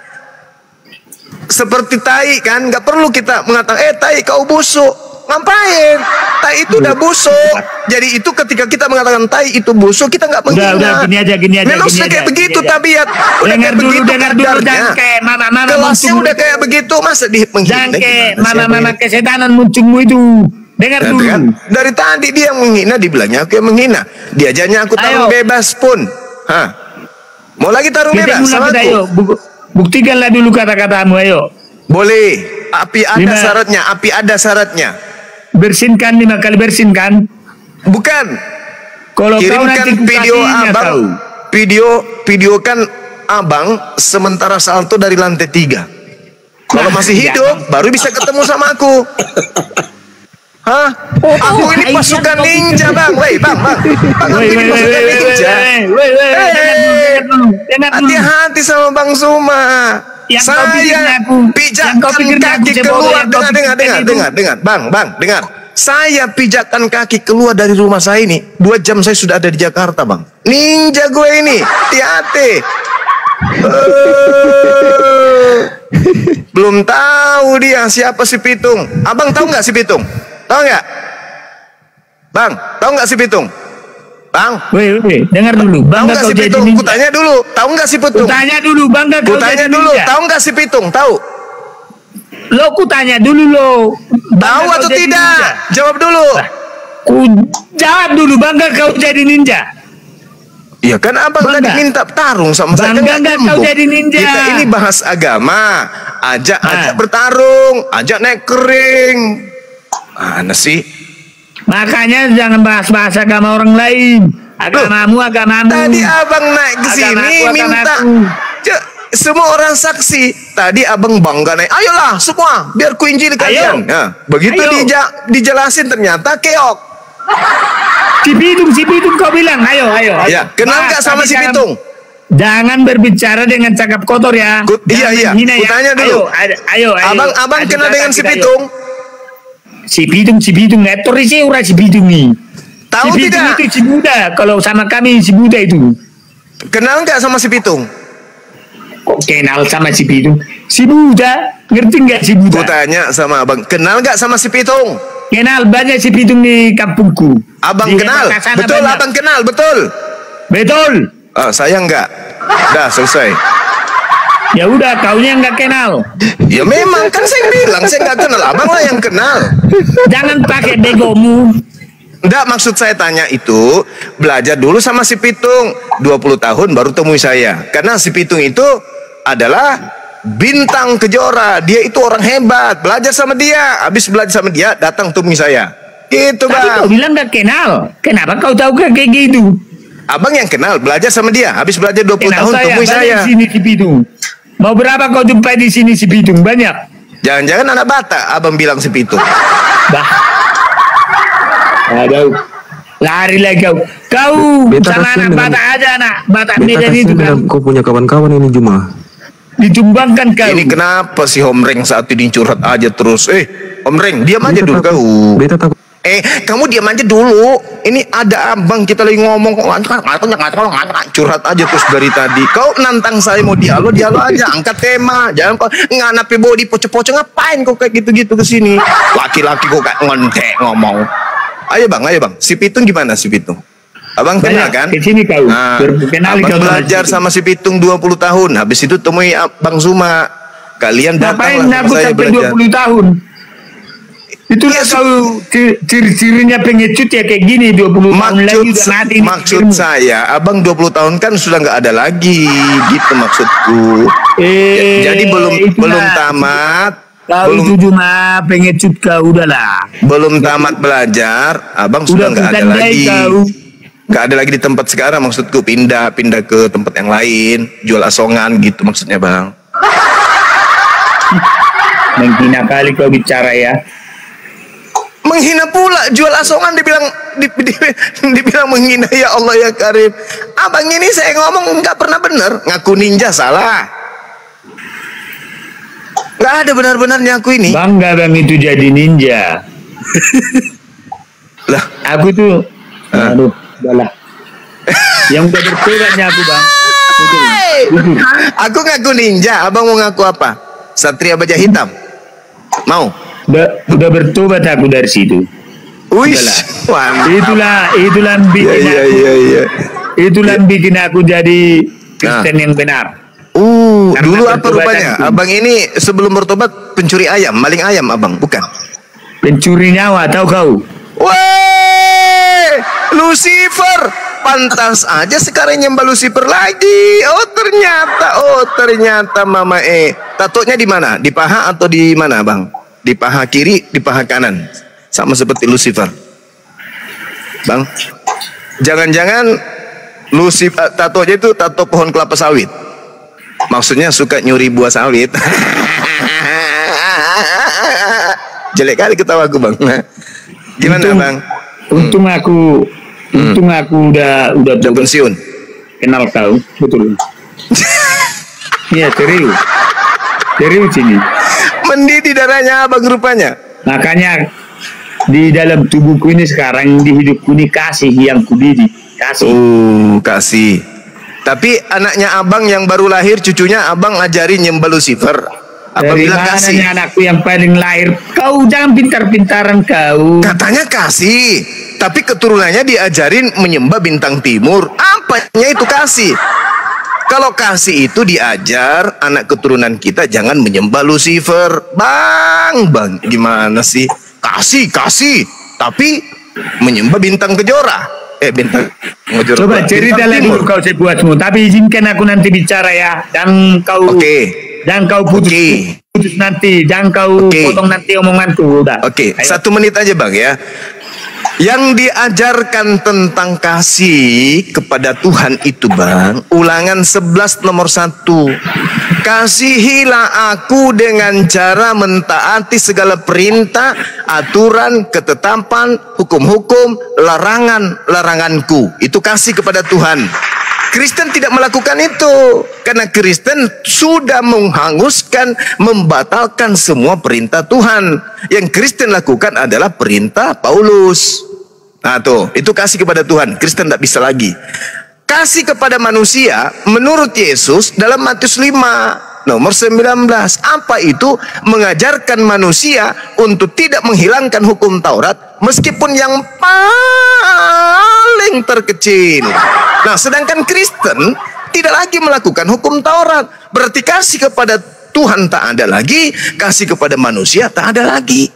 Seperti tai kan, gak perlu kita mengatakan tai kau busuk. Ngapain? Tai itu udah busuk. Jadi itu ketika kita mengatakan tai itu busuk, kita nggak menghina. Udah, gini aja. Memang sudah kayak begitu tabiat. Udah kayak begitu kadarnya. Kelasnya udah kayak begitu, masa menghina? Mama kesetanan muncungmu itu. Dengar dulu. Kan? Dari tadi dia yang menghina, dibilangnya aku yang menghina. Diajarnya aku tarung bebas pun. Mau lagi tarung bebas sama aku? Buktikanlah dulu kata-katamu, ayo. Boleh. Api ada syaratnya. Bersinkan 5 kali bersinkan. Bukan. Kalau kirimkan video abang. Videokan abang sementara salto dari lantai 3. Kalau masih hidup baru bisa ketemu sama aku. Aku ini pasukan ninja bang. Bang, aku ini pasukan ninja. Hati-hati sama Bang Zuma. Saya pijakkan kaki keluar. Dengar. Bang, dengar. Saya pijakkan kaki keluar dari rumah saya ini. 2 jam saya sudah ada di Jakarta bang. Ninja gue ini. Hati-hati. Belum tahu dia siapa si Pitung. Abang tahu nggak si Pitung? Tahu nggak? Bang, tahu nggak si Pitung? Bang, dengar dulu. Tahu nggak si Pitung? Kutanya dulu. Tahu nggak si Pitung? Kutanya dulu, bangga kau Kutanya dulu. Tahu nggak si Pitung? Tahu? Lo kutanya dulu lo. Tahu atau tidak? Ninja. Jawab dulu. Ku jawab dulu. Bangga kau jadi ninja. Iya kan abang tadi minta tarung sama saya. Bangga kau jadi ninja. Kita ini bahas agama. Ajak bertarung. Ajak naik kering. Mana sih? Makanya jangan bahas agama orang lain. Agamamu. Tadi abang naik ke sini minta. Semua orang saksi. Tadi abang bangga naik. Ayolah semua, biar ku injili kalian. Nah, begitu dijelasin ternyata keok. Si Pitung kau bilang. Ayo. Ya, kenal nggak sama si Pitung? Jangan berbicara dengan cakap kotor ya. Iya. Kutanya dulu. Ayo. Abang kenal dengan si Pitung? Si Pitung. Etor sih ora si Pitung nih. Tahu si Pitung tidak? Itu si Buddha. Kalau sama kami si Buddha itu. Kenal nggak sama si Pitung? Kok kenal sama si Pitung? Si Buddha. Ngerti nggak si Buddha? Kutanya sama abang, kenal nggak sama si Pitung? Kenal, banyak si Pitung di kampungku. Abang Di kenal? Betul, banyak. abang kenal, betul. Betul. Saya enggak. Dah selesai. Ya udah, kaunya nggak kenal. Ya memang kan saya bilang saya nggak kenal. Abang lah yang kenal. Jangan pakai begomu. Enggak, maksud saya tanya itu belajar dulu sama si Pitung. 20 tahun baru temui saya. Karena si Pitung itu adalah bintang kejora. Dia itu orang hebat. Belajar sama dia. Habis belajar sama dia datang temui saya. Gitu, Tapi Bang. kau bilang nggak kenal. Kenapa kau tahu kayak gitu? Abang yang kenal, belajar sama dia. Habis belajar 20 tahun temui saya. Di sini si Pitung. Mau berapa kau jumpai di sini si Pitung? Banyak. Jangan-jangan anak Batak, abang bilang si Pitung. Bah. Aduh. Lari lagi kau. Kau Beta sama kasihan anak dengan- Batak aja anak. Batak Beta Medan kasihan itu kan. dengan kau punya kawan-kawan ini Juma. Ditumbangkan kau. Ini kenapa si Homreng saat ini curhat aja terus? Homreng, diam aja dulu kau. Beta takut. Kamu diam aja dulu. Ini ada abang kita lagi ngomong curhat aja terus dari tadi. Kau nantang saya mau dialog aja, angkat tema. Jangan kau nganapi body poco-poco, ngapain kau kayak gitu-gitu ke sini? Laki-laki kau kayak ngontek ngomong. Ayo bang. Si Pitung gimana si Pitung? Abang kenal kan? Ke sini kau. Kenali Abang kau belajar sama si Pitung 20 tahun. Habis itu temui Bang Zuma. Kalian Ngapain datanglah aku sama saya sampai belajar. 20 tahun? Itulah Ya, kau ciri-cirinya pengecut ya kayak gini 20 tahun lagi udah mati. Maksud saya, abang 20 tahun kan sudah nggak ada lagi, gitu maksudku. Jadi belum tamat, Kau belum itu cuma pengecut kau udahlah. belum tamat belajar, abang sudah nggak ada kutandai lagi. kau. Nggak ada lagi di tempat sekarang, maksudku pindah ke tempat yang lain, jual asongan gitu maksudnya bang. Menghina kali kau bicara ya. Menghina pula, jual asongan dibilang menghina, ya Allah ya Karim. Abang ini saya ngomong nggak pernah benar, ngaku ninja salah. Nggak ada benar-benarnya aku ini. Bangga bang itu jadi ninja. Lah, Aku tuh, aduh, udahlah. Yang udah bertobatnya aku bang. Betul. aku ngaku ninja, abang mau ngaku apa? Satria Baja Hitam. Mau? Udah bertobat aku dari situ. Wih, Itulah yang bikin iya. itulah yang bikin aku jadi Kristen yang benar. Karena Dulu apa pertobatan rupanya? itu. Abang ini sebelum bertobat pencuri ayam, maling ayam abang, bukan? Pencuri nyawa, tahu kau? Weh, Lucifer, pantas aja sekarang nyembah Lucifer lagi. Oh ternyata Mama tatonya di mana? Di paha atau di mana bang? Di paha kiri, di paha kanan, sama seperti Lucifer, bang. Jangan-jangan Lucifer tatonya itu tato pohon kelapa sawit. Maksudnya suka nyuri buah sawit. Jelek kali ketawa aku bang. Gimana bang? Untung aku udah pensiun. kenal kau, betul. Iya serius ini. Mendidih darahnya abang rupanya. Makanya di dalam tubuhku ini sekarang, di hidupku ini kasih yang kudidik. Kasih. Tapi anaknya abang yang baru lahir, cucunya abang ajarin nyembah Lucifer. Apa Dari bilang mana kasih? nih anakku yang paling lahir? Kau jangan pintar-pintaran kau. Katanya kasih. Tapi keturunannya diajarin menyembah bintang timur. Apanya itu kasih? Kalau kasih itu diajar anak keturunan kita jangan menyembah Lucifer. Bang, gimana sih? Kasih. Tapi menyembah bintang kejora. Bintang kejora. Coba cerita lagi kau sebuatmu. Tapi izinkan aku nanti bicara ya. Dan kau jangan kau putus nanti. Jangan kau potong nanti omonganku. Udah. Oke, 1 menit aja bang ya. Yang diajarkan tentang kasih kepada Tuhan itu bang, Ulangan 11 nomor 1. Kasihilah aku dengan cara mentaati segala perintah, aturan, ketetapan, hukum-hukum, laranganku. Itu kasih kepada Tuhan. Kristen tidak melakukan itu. Karena Kristen sudah menghanguskan, membatalkan semua perintah Tuhan. Yang Kristen lakukan adalah perintah Paulus. Nah tuh, itu kasih kepada Tuhan. Kristen tidak bisa lagi. Kasih kepada manusia menurut Yesus dalam Matius 5 nomor 19. Apa itu? Mengajarkan manusia untuk tidak menghilangkan hukum Taurat meskipun yang paling terkecil. Nah, sedangkan Kristen tidak lagi melakukan hukum Taurat. Berarti kasih kepada Tuhan tak ada lagi, kasih kepada manusia tak ada lagi.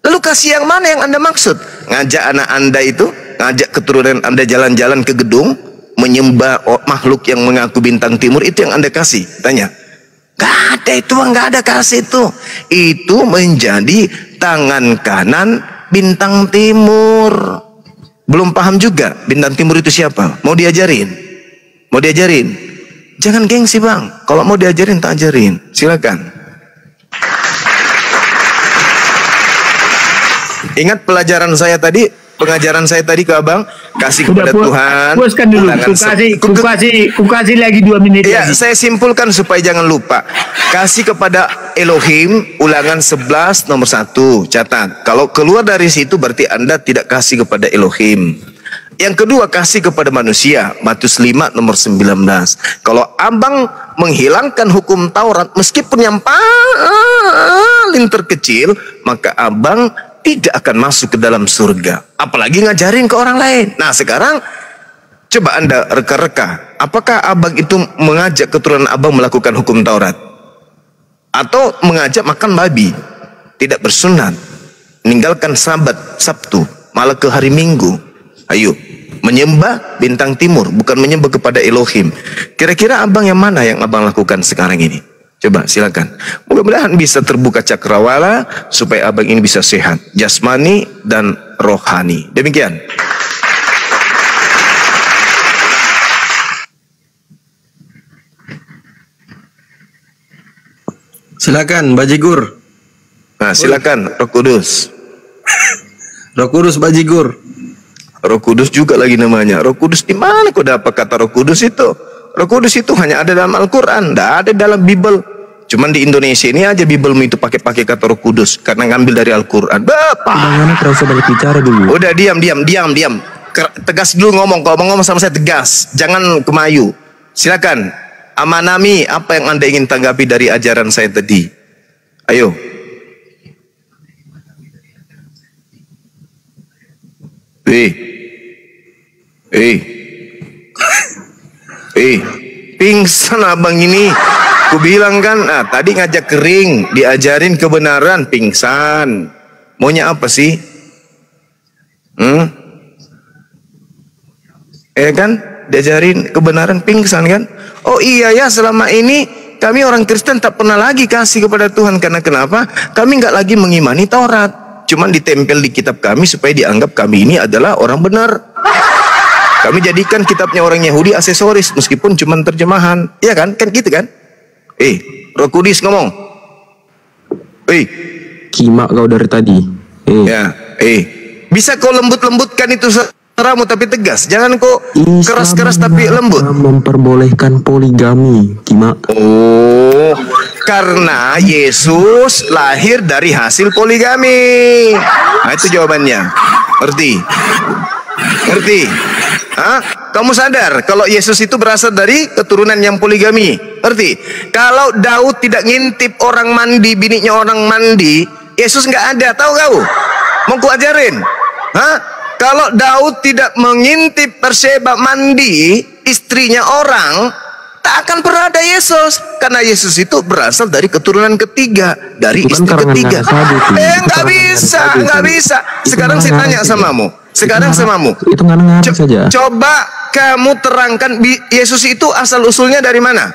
Lalu kasih yang mana yang Anda maksud? Ngajak anak Anda itu, ngajak keturunan Anda jalan-jalan ke gedung, menyembah makhluk yang mengaku bintang timur, itu yang Anda kasih? Tanya. Gak ada itu, gak ada kasih itu. Itu menjadi tangan kanan bintang timur. Belum paham juga bintang timur itu siapa? Mau diajarin? Mau diajarin? Jangan gengsi bang. Kalau mau diajarin tak ajarin. Silakan. Ingat pelajaran saya tadi? Pengajaran saya tadi ke abang, kasih kepada Tuhan. Puaskan dulu. Ku kasih lagi 2 menit. Ya, lagi. saya simpulkan supaya jangan lupa. Kasih kepada Elohim, Ulangan 11 nomor 1. Catat. Kalau keluar dari situ berarti Anda tidak kasih kepada Elohim. Yang kedua, kasih kepada manusia. Matius 5 nomor 19. Kalau abang menghilangkan hukum Taurat meskipun yang paling terkecil, maka abang tidak akan masuk ke dalam surga. Apalagi ngajarin ke orang lain. Nah sekarang coba Anda reka-reka. Apakah abang itu mengajak keturunan abang melakukan hukum Taurat? Atau mengajak makan babi? Tidak bersunat. Meninggalkan Sabat, Sabtu, malah ke hari Minggu. Ayo. Menyembah bintang timur. Bukan menyembah kepada Elohim. Kira-kira abang yang mana yang abang lakukan sekarang ini? Coba silakan. Mudah-mudahan bisa terbuka cakrawala supaya abang ini bisa sehat jasmani dan rohani. Demikian. Silakan Bajigur. Nah, silakan Roh Kudus. Roh Kudus Bajigur. Roh Kudus juga lagi namanya. Roh Kudus di mana kau dapat kata Roh Kudus itu? Roh Kudus itu hanya ada dalam Al-Quran, tidak ada dalam Bible. Cuman di Indonesia ini aja Bibelmu itu pakai kata Roh Kudus karena ngambil dari Al-Quran. Bapak. Bagaimana terus banyak bicara dulu? Udah diam. Tegas dulu ngomong. Kalau ngomong sama saya tegas, jangan kemayu. Silakan. Amanami, apa yang Anda ingin tanggapi dari ajaran saya tadi? Ayo. Pingsan abang ini. Ku bilang kan, tadi ngajak kering, diajarin kebenaran, pingsan. Maunya apa sih? Kan? Diajarin kebenaran, pingsan kan? Oh iya ya, selama ini kami orang Kristen tak pernah lagi kasih kepada Tuhan. Karena kenapa? Kami nggak lagi mengimani Taurat. Cuman ditempel di kitab kami supaya dianggap kami ini adalah orang benar. Kami jadikan kitabnya orang Yahudi aksesoris, meskipun cuman terjemahan. Iya kan? Kan gitu kan? Roh Kudus ngomong. Kimak kau dari tadi. Ya, bisa kau lembut-lembutkan itu suaramu tapi tegas. Jangan kau keras-keras tapi lembut. Memperbolehkan poligami, Kimak. Oh, karena Yesus lahir dari hasil poligami. Nah, itu jawabannya. Ngerti? Kamu sadar kalau Yesus itu berasal dari keturunan yang poligami? Ngerti? Kalau Daud tidak ngintip orang mandi, bininya orang mandi, Yesus nggak ada. Tahu kau? Mau ku ajarin? Kalau Daud tidak mengintip Perseba mandi, istrinya orang, tak akan pernah ada Yesus. Karena Yesus itu berasal dari keturunan ketiga, dari istri ketiga. Nggak bisa. Sekarang saya tanya samamu. Itu ngarang saja. Coba kamu terangkan Yesus itu asal usulnya dari mana?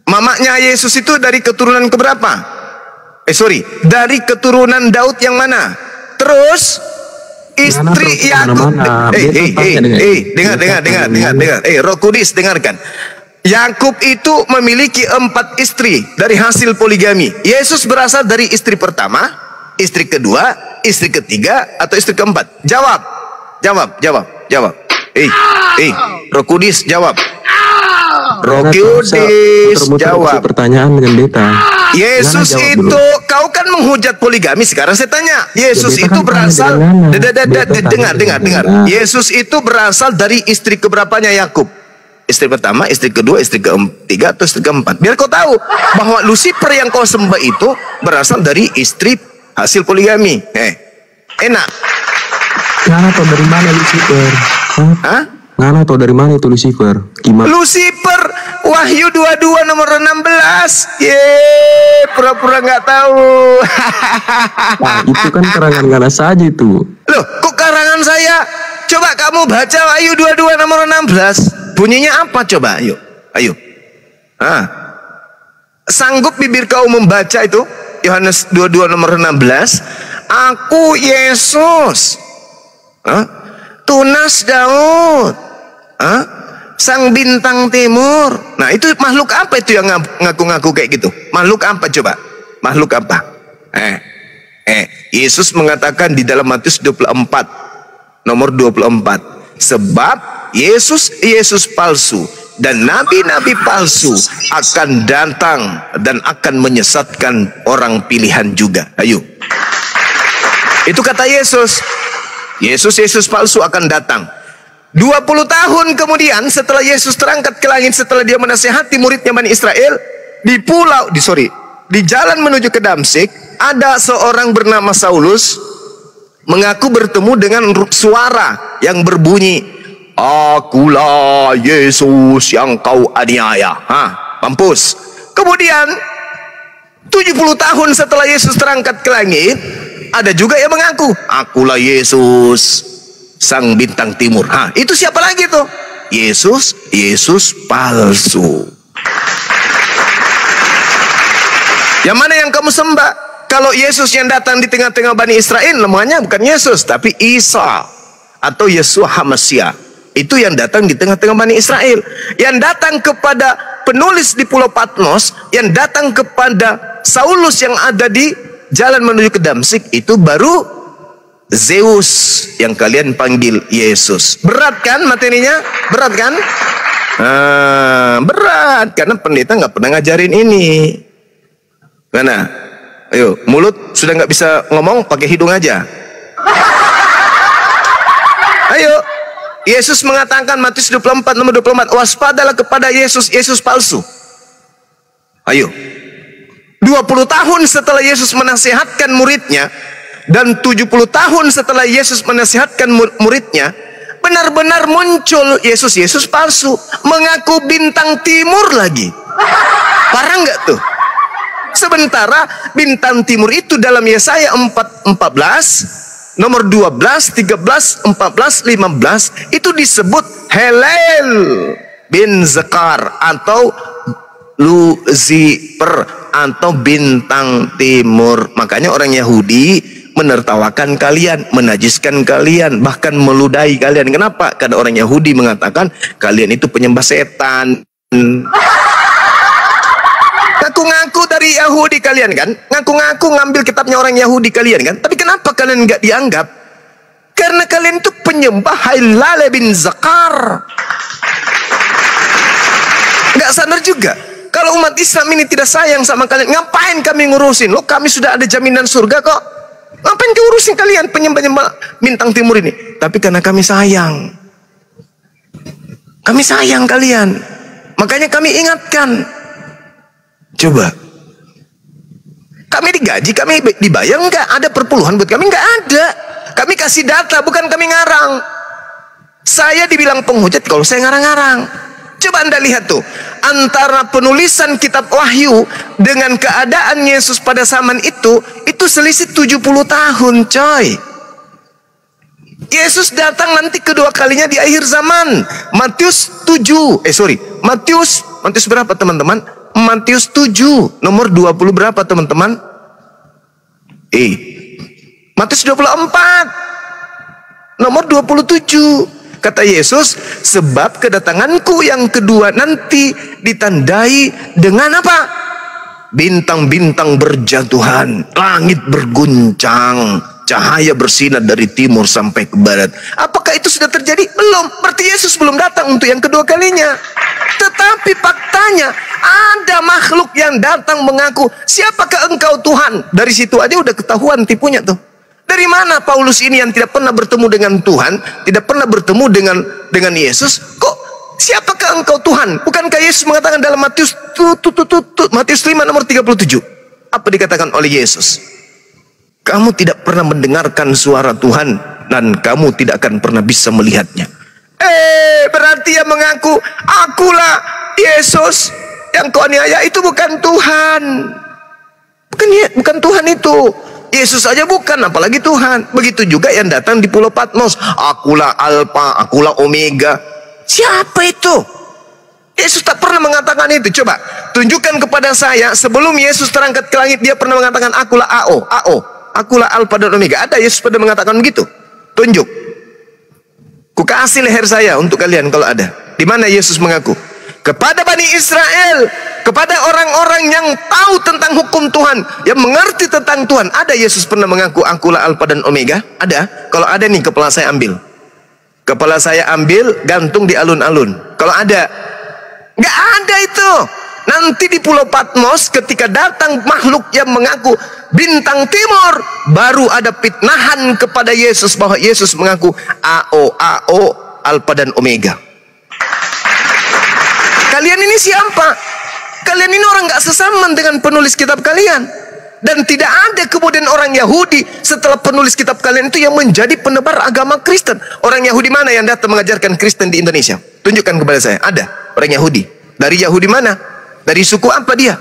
Mamanya Yesus itu dari keturunan keberapa? Dari keturunan Daud yang mana? Terus istri Yakub. Dengar. Roh Kudus dengarkan. Yakub itu memiliki 4 istri dari hasil poligami. Yesus berasal dari istri pertama, istri kedua, istri ketiga, atau istri keempat? Jawab. Jawab. Roh Kudus jawab. Roh Karena Kudus muter-muter jawab. pertanyaan dengan beta. Yesus Jawab itu, dulu. kau kan menghujat poligami. Sekarang saya tanya, Yesus Ya, beta itu kan berasal, tanya dengan Nana. dengar. Yesus itu berasal dari istri keberapanya Yakub? Istri pertama, istri kedua, istri ketiga, atau istri keempat? Biar kau tahu bahwa Lucifer yang kau sembah itu berasal dari istri hasil poligami. Enak. Ngana tau dari mana Lucifer? Hah? Ngana tau dari mana itu Lucifer? Gimana? Lucifer, Wahyu 22 nomor 16. Pura-pura nggak tahu. Nah, itu kan karangan Ngana saja itu. Loh, kok karangan saya? Coba kamu baca Wahyu 22 nomor 16. Bunyinya apa coba? Ayo. Sanggup bibir kau membaca itu? Yohanes 22 nomor 16. Aku Yesus. Tunas Daud. Sang bintang timur. Nah, itu makhluk apa itu yang ngaku-ngaku kayak gitu? Makhluk apa coba? Makhluk apa? Yesus mengatakan di dalam Matius 24 nomor 24. Sebab Yesus palsu dan nabi-nabi palsu akan datang dan akan menyesatkan orang pilihan juga. Ayo. Itu kata Yesus. Yesus palsu akan datang. 20 tahun kemudian setelah Yesus terangkat ke langit, setelah dia menasihati muridnya Bani Israel, di jalan menuju ke Damsyik, ada seorang bernama Saulus mengaku bertemu dengan suara yang berbunyi, akulah Yesus yang kau aniaya. Mampus. Kemudian 70 tahun setelah Yesus terangkat ke langit, ada juga yang mengaku, akulah Yesus sang bintang timur. Itu siapa lagi tuh? Yesus palsu. Yang mana yang kamu sembah? Kalau Yesus yang datang di tengah-tengah Bani Israel, namanya bukan Yesus, tapi Isa atau Yeshua HaMashiach. Itu yang datang di tengah-tengah Bani Israel. Yang datang kepada penulis di Pulau Patmos, yang datang kepada Saulus yang ada di jalan menuju ke Damsyik, itu baru Zeus yang kalian panggil Yesus. Berat kan materinya? Berat kan? Berat karena pendeta nggak pernah ngajarin ini. Mana? Ayo, mulut sudah nggak bisa ngomong, pakai hidung aja. Ayo, Yesus mengatakan Matius 24 nomor 24, waspadalah kepada Yesus palsu. Ayo. 20 tahun setelah Yesus menasihatkan muridnya dan 70 tahun setelah Yesus menasihatkan muridnya, benar-benar muncul Yesus palsu, mengaku bintang timur lagi. Parah nggak tuh? Sementara bintang timur itu dalam Yesaya 14 nomor 12, 13, 14, 15 itu disebut Helel bin Zakar atau Lucifer atau bintang timur. Makanya orang Yahudi menertawakan kalian, menajiskan kalian, bahkan meludahi kalian. Kenapa? Karena orang Yahudi mengatakan kalian itu penyembah setan. Ngaku-ngaku dari Yahudi kalian kan, ngaku-ngaku ngambil kitabnya orang Yahudi kalian kan, tapi kenapa kalian nggak dianggap? Karena kalian itu penyembah Helel bin Zakar. Nggak sadar juga kalau umat Islam ini tidak sayang sama kalian, ngapain kami ngurusin? Loh, kami sudah ada jaminan surga kok. Ngapain kau urusin kalian penyembah-penyembah bintang timur ini? Tapi karena kami sayang. Kami sayang kalian. Makanya kami ingatkan. Coba. Kami digaji, kami dibayar enggak? Ada perpuluhan buat kami? Enggak ada. Kami kasih data, bukan kami ngarang. Saya dibilang penghujat kalau saya ngarang-ngarang. Coba Anda lihat tuh, antara penulisan kitab Wahyu dengan keadaan Yesus pada zaman itu selisih 70 tahun, coy. Yesus datang nanti kedua kalinya di akhir zaman. Matius berapa teman-teman? Matius 7 nomor 20 berapa teman-teman? Matius 24 nomor 27. Kata Yesus, sebab kedatanganku yang kedua nanti ditandai dengan apa? Bintang-bintang berjatuhan, langit berguncang, cahaya bersinar dari timur sampai ke barat. Apakah itu sudah terjadi? Belum. Berarti Yesus belum datang untuk yang kedua kalinya. Tetapi faktanya ada makhluk yang datang mengaku, siapakah engkau Tuhan? Dari situ aja udah ketahuan tipunya tuh. Dari mana Paulus ini yang tidak pernah bertemu dengan Tuhan, tidak pernah bertemu dengan Yesus, kok siapakah engkau Tuhan? Bukankah Yesus mengatakan dalam Matius 5 nomor 37? Apa dikatakan oleh Yesus? Kamu tidak pernah mendengarkan suara Tuhan dan kamu tidak akan pernah bisa melihatnya. Berarti yang mengaku akulah Yesus yang kau aniaya itu bukan Tuhan. Bukan Tuhan itu. Yesus saja bukan, apalagi Tuhan. Begitu juga yang datang di Pulau Patmos. Akulah Alfa, akulah Omega. Siapa itu? Yesus tak pernah mengatakan itu. Coba tunjukkan kepada saya sebelum Yesus terangkat ke langit dia pernah mengatakan akulah AO, akulah Alfa dan Omega. Ada Yesus pernah mengatakan begitu? Tunjuk. Ku kasih leher saya untuk kalian kalau ada. Di mana Yesus mengaku? Kepada Bani Israel, kepada orang-orang yang tahu tentang hukum Tuhan, yang mengerti tentang Tuhan. Ada Yesus pernah mengaku akulah Alfa dan Omega? Ada? Kalau ada nih kepala saya ambil. Kepala saya ambil, gantung di alun-alun. Kalau ada, nggak ada itu. Nanti di Pulau Patmos ketika datang makhluk yang mengaku bintang timur, baru ada fitnahan kepada Yesus bahwa Yesus mengaku AO, Alfa dan Omega. Kalian ini siapa? Kalian ini orang nggak sesaman dengan penulis kitab kalian. Dan tidak ada kemudian orang Yahudi setelah penulis kitab kalian itu yang menjadi penebar agama Kristen. Orang Yahudi mana yang datang mengajarkan Kristen di Indonesia? Tunjukkan kepada saya. Ada orang Yahudi. Dari Yahudi mana? Dari suku apa dia?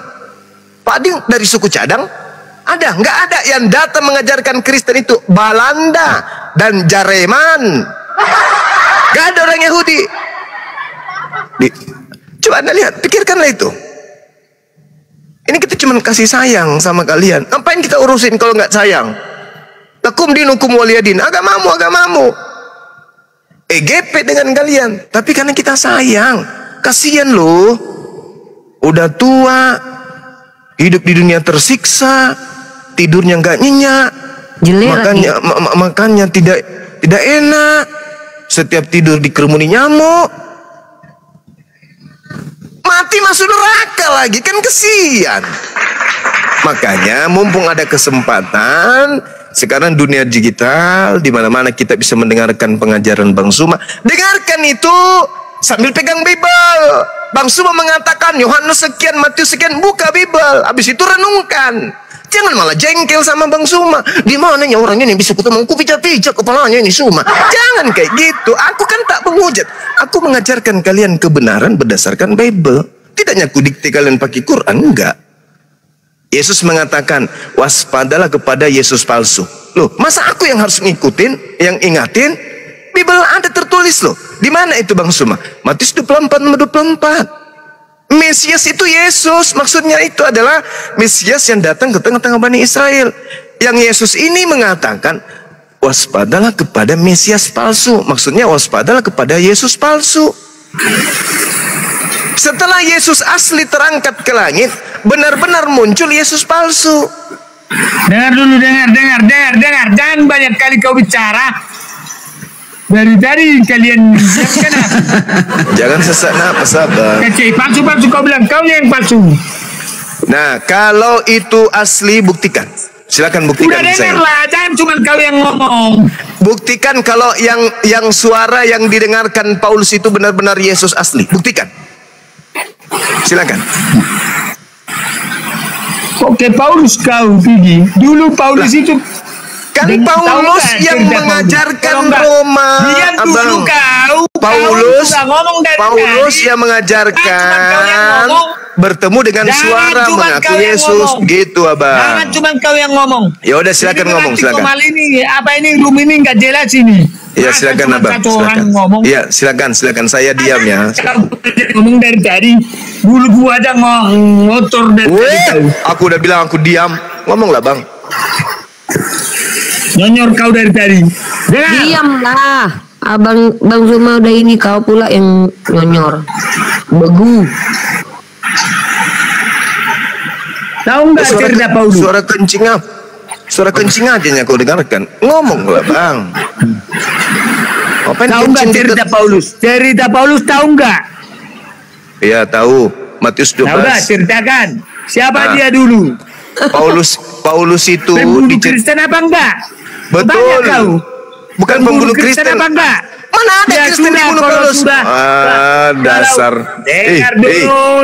Pak Ading dari suku Cadang? Ada? Nggak ada yang datang mengajarkan Kristen itu. Belanda dan Jerman. Nggak ada orang Yahudi. Coba Anda lihat, pikirkanlah itu. Ini kita cuma kasih sayang sama kalian. Ngapain kita urusin kalau nggak sayang? Lakum dinukum waliyadin. Agamamu. EGP dengan kalian. Tapi karena kita sayang. Kasihan loh. Udah tua. Hidup di dunia tersiksa. Tidurnya nggak nyenyak. Makanya tidak enak. Setiap tidur dikerumuni nyamuk. Mati masuk neraka lagi, kan kesian. Makanya mumpung ada kesempatan sekarang dunia digital, di mana-mana kita bisa mendengarkan pengajaran Bang Suma. Dengarkan itu sambil pegang Bible. Bang Suma mengatakan Yohanes sekian, Matius sekian, buka Bible. Habis itu renungkan. Jangan malah jengkel sama Bang Suma. Di mananya orangnya yang bisa ketemu? Aku pijak-pijak kepalanya ini Suma. Jangan kayak gitu. Aku kan tak menghujat. Aku mengajarkan kalian kebenaran berdasarkan Bible. Tidaknya aku dikte kalian pakai Quran, enggak. Yesus mengatakan, waspadalah kepada Yesus palsu. Loh, masa aku yang harus ngikutin, yang ingatin? Bible ada tertulis loh. Di mana itu Bang Suma? Matius 24:24. Mesias itu Yesus. Maksudnya itu adalah Mesias yang datang ke tengah-tengah Bani Israel. Yang Yesus ini mengatakan, waspadalah kepada Mesias palsu. Maksudnya waspadalah kepada Yesus palsu. Setelah Yesus asli terangkat ke langit, benar-benar muncul Yesus palsu. Dengar dulu, dengar. Jangan banyak kali kau bicara. Dari kalian jangan sesak napas, sabar. Palsu kau bilang, kau yang palsu. Nah, kalau itu asli buktikan. Silakan buktikan. Udah dengarlah, jangan cuma kau yang ngomong. Buktikan kalau yang suara yang didengarkan Paulus itu benar-benar Yesus asli. Buktikan. Silakan. Oke, Paulus kau pergi. Dulu Paulus itu kan Paulus yang mengajarkan Roma. Abang. Paulus yang mengajarkan bertemu dengan suara mengaku Yesus gitu, Abang. Jangan cuma kau yang ngomong. Ya udah silakan ngomong, silakan. Ini apa ini room ini nggak jelas ini. Ya silakan Abang. Silakan. Ya silakan saya diam ya. Ngomong dari tadi, bulu gua ada ngotor dari tadi. Aku udah bilang aku diam. Ngomonglah Bang. Nyonyor kau dari tadi. Diamlah. Bang Suma udah ini, kau pula yang nyonyor. Begu. Tahu nggak cerita Paulus? Suara kencing apa? Suara kencing aja yang kau dengarkan. Ngomong lah bang. Tahu nggak cerita Paulus? Cerita Paulus tahu nggak? Iya tahu. Matius 12. Tahu nggak? Ceritakan. Siapa dia dulu? Paulus itu pembunuh Kristen apa enggak? Betul. Tanya kau. Bukan pembunuh Kristen apa enggak? Mana ada Kristen dibunuh Paulus? Dasar. Dengar dulu.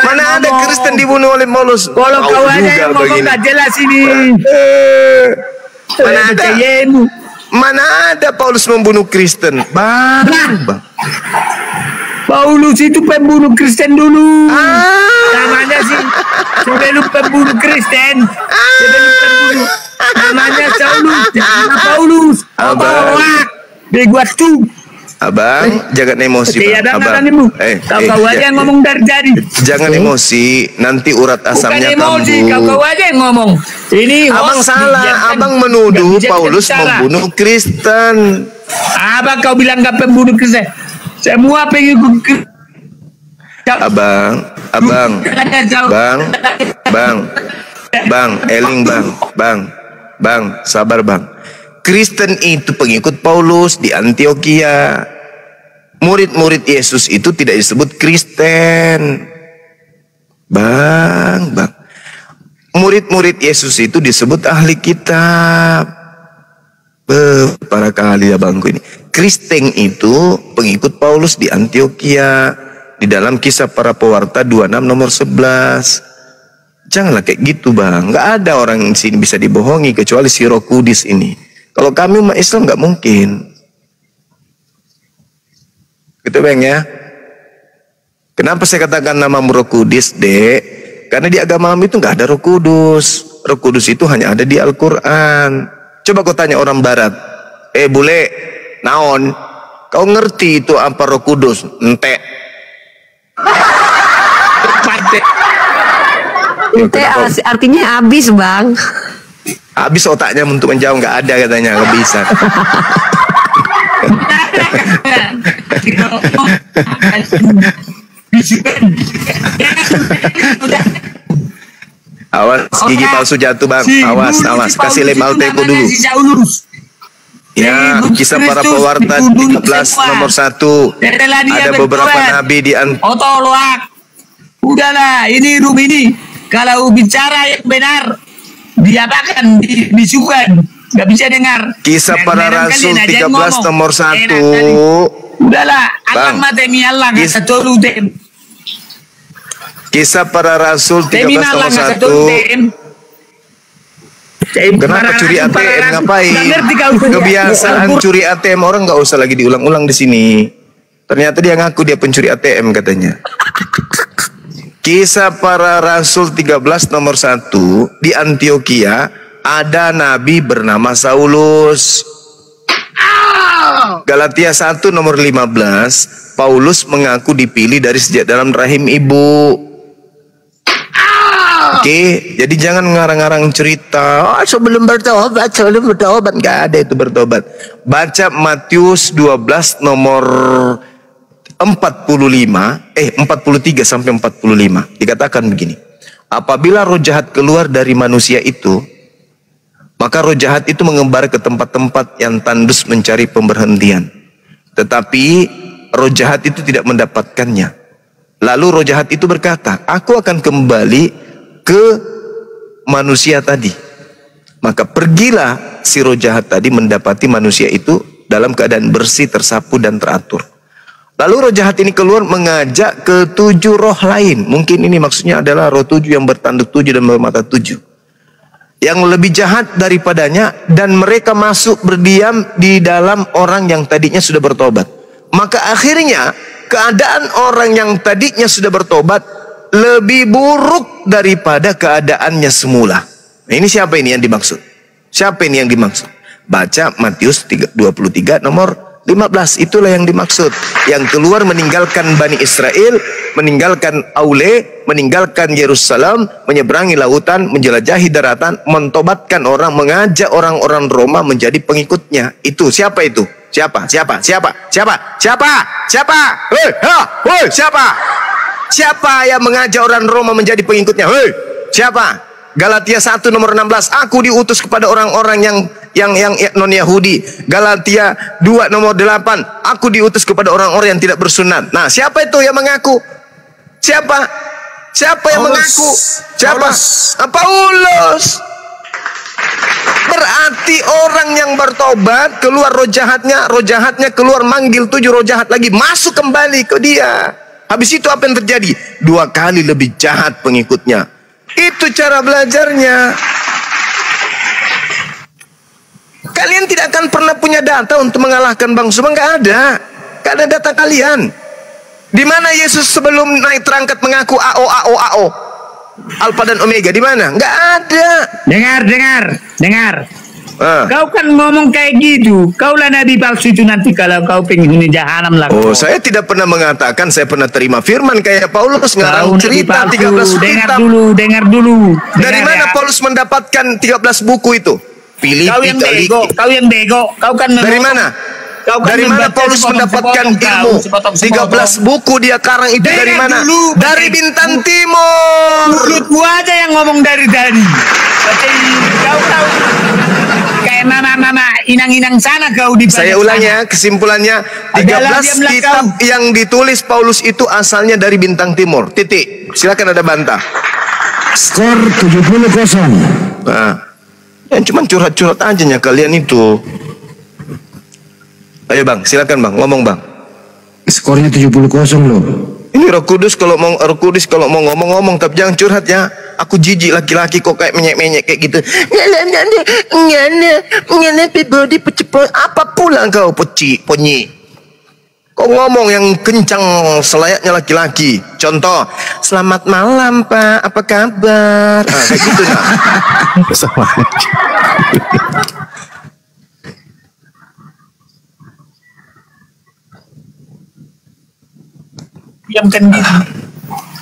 Mana ada Kristen dibunuh oleh Paulus? Kalau kau aja yang ngomong nggak jelas ini. Mana ada? Mana ada Paulus membunuh Kristen? Bang. Paulus itu pembunuh Kristen dulu. Namanya sih sebelum pembunuh Kristen. Sebelum pembunuh. Namanya Paulus. Dibuat tuh. Abang, jangan emosi. Abang. Kau aja yang ngomong dari jadi. Jangan emosi, nanti urat asamnya kambuh. Bukan emosi, kau aja yang ngomong. Ini abang salah, abang menuduh Paulus membunuh Kristen. Abang kau bilang gak pembunuh Kristen. Semua pengikut Abang, Eling bang, sabar bang. Kristen itu pengikut Paulus di Antioquia. Murid-murid Yesus itu tidak disebut Kristen. Bang. Murid-murid Yesus itu disebut ahli kitab. Para kali ya bangku ini. Kristen itu pengikut Paulus di Antioquia. Di dalam Kisah Para Pewarta 26 nomor 11. Janganlah kayak gitu bang. Nggak ada orang di sini bisa dibohongi kecuali si Roh Kudus ini. Kalau kami umat Islam nggak mungkin. Gitu bang ya. Kenapa saya katakan nama Roh Kudus, Dek? Karena di agama kami itu nggak ada Roh Kudus. Roh Kudus itu hanya ada di Al-Quran. Coba kau tanya orang Barat. Bule, naon? Kau ngerti itu apa Roh Kudus? Ente. Ente artinya habis bang. Habis otaknya untuk menjawab, nggak ada katanya, nggak bisa. Awas gigi palsu jatuh bang, awas kasih lem Alteco dulu. Ya, Kisah Para Pewarta 13 nomor 1. Ada beberapa nabi di udahlah, ini room ini kalau bicara yang benar diapakan, disukan, nggak bisa dengar. Kisah Para Rasul 13 nomor 1. Udahlah, akan matemi Allah nggak satu tem. Kisah Para Rasul 13 nomor 1. Kenapa curi ATM ngapain? Kebiasaan curi ATM orang nggak usah lagi diulang-ulang di sini. Ternyata dia ngaku dia pencuri ATM katanya. Kisah Para Rasul 13 nomor 1. Di Antioquia ada nabi bernama Saulus. Galatia 1 nomor 15. Paulus mengaku dipilih dari sejak dalam rahim ibu. Oke, jadi jangan ngarang-ngarang cerita. Sebelum bertobat, nggak ada itu bertobat. Baca Matius 12 nomor 43 sampai 45. Dikatakan begini. Apabila roh jahat keluar dari manusia itu, maka roh jahat itu mengembar ke tempat-tempat yang tandus mencari pemberhentian. Tetapi roh jahat itu tidak mendapatkannya. Lalu roh jahat itu berkata, aku akan kembali ke manusia tadi. Maka pergilah si roh jahat tadi mendapati manusia itu dalam keadaan bersih, tersapu dan teratur. Lalu roh jahat ini keluar mengajak ke 7 roh lain. Mungkin ini maksudnya adalah roh 7 yang bertanduk 7 dan bermata 7. Yang lebih jahat daripadanya, dan mereka masuk berdiam di dalam orang yang tadinya sudah bertobat. Maka akhirnya keadaan orang yang tadinya sudah bertobat lebih buruk daripada keadaannya semula. Nah, ini siapa ini yang dimaksud? Siapa ini yang dimaksud? Baca Matius 23 nomor 15, itulah yang dimaksud. Yang keluar meninggalkan Bani Israel, meninggalkan Aule, meninggalkan Yerusalem, menyeberangi lautan, menjelajahi daratan, mentobatkan orang, mengajak orang-orang Roma menjadi pengikutnya. Itu siapa itu? Siapa? Siapa? Siapa? Siapa? Siapa? Siapa? Siapa? Siapa yang mengajak orang Roma menjadi pengikutnya? Siapa? Galatia 1 nomor 16, aku diutus kepada orang-orang yang non Yahudi. Galatia 2 nomor 8, aku diutus kepada orang-orang yang tidak bersunat. Nah, siapa itu yang mengaku? Siapa yang mengaku? Siapa? Paulus. Berarti orang yang bertobat, keluar roh jahatnya keluar, manggil 7 roh jahat lagi, masuk kembali ke dia. Habis itu apa yang terjadi? 2 kali lebih jahat pengikutnya. Itu cara belajarnya. Kalian tidak akan pernah punya data untuk mengalahkan Bang Suma. Nggak ada data kalian. Di mana Yesus sebelum naik terangkat mengaku AO, Alpha dan Omega? Di mana? Nggak ada. Dengar. Kau kan ngomong kayak gitu. Kaulah nabi palsu itu nanti kalau kau penghuni jahanam lah. Oh, saya tidak pernah mengatakan saya pernah terima firman kayak Paulus ngarang cerita 13 kitab. Dengar dulu. Dari mana Paulus mendapatkan 13 buku itu? Kau yang bego. Kau kan dari mana? Dari mana Paulus mendapatkan ilmu? 13 buku dia karang itu dari mana? Dari bintang timur. Mulutmu aja yang ngomong dari tadi. Kau tahu kayak mama inang-inang sana kau di. Saya ulang ya, kesimpulannya 13 kitab yang ditulis Paulus itu asalnya dari bintang timur. Titik. Silakan ada bantah. Skor 70-0. Nah, yang cuma curhat-curhat aja nya kalian itu. Ayo Bang, silakan Bang, ngomong Bang. Skornya 70-0 loh. Ini Roh Kudus kalau mau ngomong-ngomong, tapi jangan curhat ya. Aku jijik laki-laki kok kayak menyek-menyek kayak gitu. Ngana body pecepot apa pula kau ponyi. Kau ngomong yang kencang selayaknya laki-laki. Contoh, selamat malam Pak, apa kabar? Kayak gitu nah. Sama aja.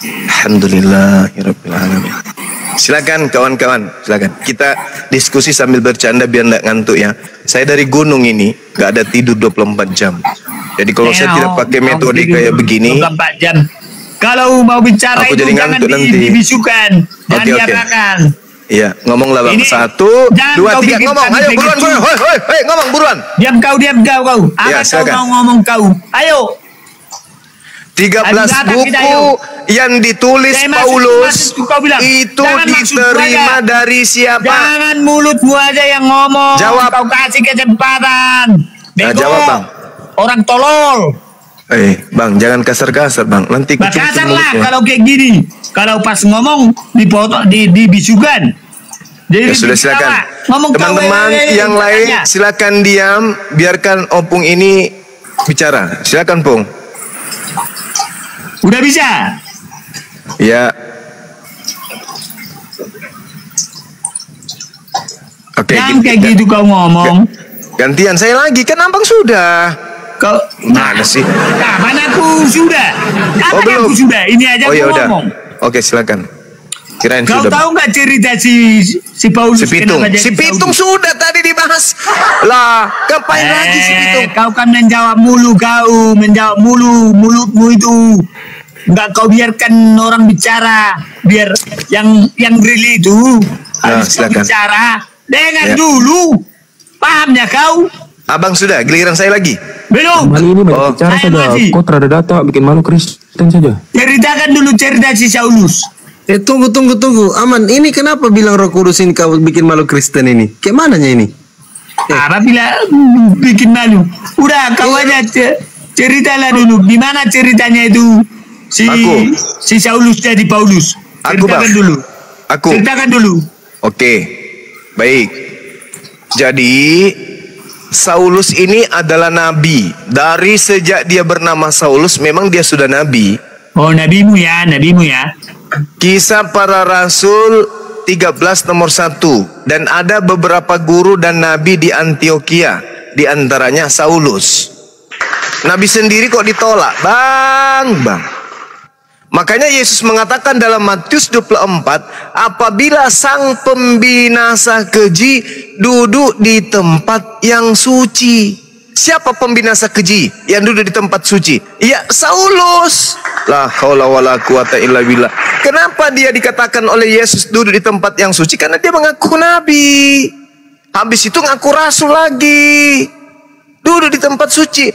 Alhamdulillahirabbil alamin. Silakan kawan-kawan, silakan. Kita diskusi sambil bercanda biar enggak ngantuk ya. Saya dari gunung ini enggak ada tidur 24 jam. Jadi kalau saya tidak pakai metode kayak begini 24 jam. Kalau mau bicara aku itu jadi jangan dibisukan, jangan diarahkan. Iya, ngomonglah Bang. 1, 2, 3, ngomong. Ayo buruan. Hoi, ngomong buruan. Diam kau. Apa kau mau ngomong kau? Ayo. 13 buku yang ditulis Paulus itu diterima dari siapa? Jangan mulutmu aja yang ngomong. Jawab. Kau kasih kesempatan. Jawab Bang. Orang tolol. Bang, jangan kasar-kasar Bang. Nanti kasar lah kalau kayak gini. Kalau pas ngomong dipotong, dibisukan. Ya sudah, silakan. Teman-teman yang lain silakan diam, biarkan Opung ini bicara. Silakan Pung. Udah bisa? Ya. Oke, jangan kayak gitu kau ngomong. Gantian saya lagi, kan Abang sudah. Kau mana sih? Kapan aku sudah? Kapan aku sudah? Ini aja aku ngomong. Oke, silakan. Kirain kau sudah. Tahu nggak cerita si Paulus? Si Pitung sudah tadi dibahas. Lah, ngapain lagi si Pitung? Kau kan menjawab mulu mulutmu itu. Enggak kau biarkan orang bicara, biar yang really itu harus bicara. Dengar dulu. Pahamnya kau? Abang sudah, giliran saya lagi. Belum. Kali ini banyak bicara saja. Kau terada data bikin malu Kristen saja. Ceritakan dulu cerita si Saulus. Tunggu. Aman, ini kenapa bilang Roh Kudus ini kau bikin malu Kristen ini? Kayak mananya ini? Apa bilang bikin malu? Udah kau aja ceritalah dulu. Gimana ceritanya itu? Si Saulus jadi Paulus. Ceritakan dulu. Oke. Baik. Jadi Saulus ini adalah nabi. Dari sejak dia bernama Saulus memang dia sudah nabi. Oh, nabimu ya. Kisah Para Rasul 13 nomor 1. Dan ada beberapa guru dan nabi di Antioquia, di antaranya Saulus. Nabi sendiri kok ditolak, Bang. Makanya Yesus mengatakan dalam Matius 24, apabila sang pembinasa keji duduk di tempat yang suci. Siapa pembinasa keji yang duduk di tempat suci? Ya, Saulus. La haula wala quwata illa billah. Kenapa dia dikatakan oleh Yesus duduk di tempat yang suci? Karena dia mengaku nabi. Habis itu ngaku rasul lagi. Duduk di tempat suci.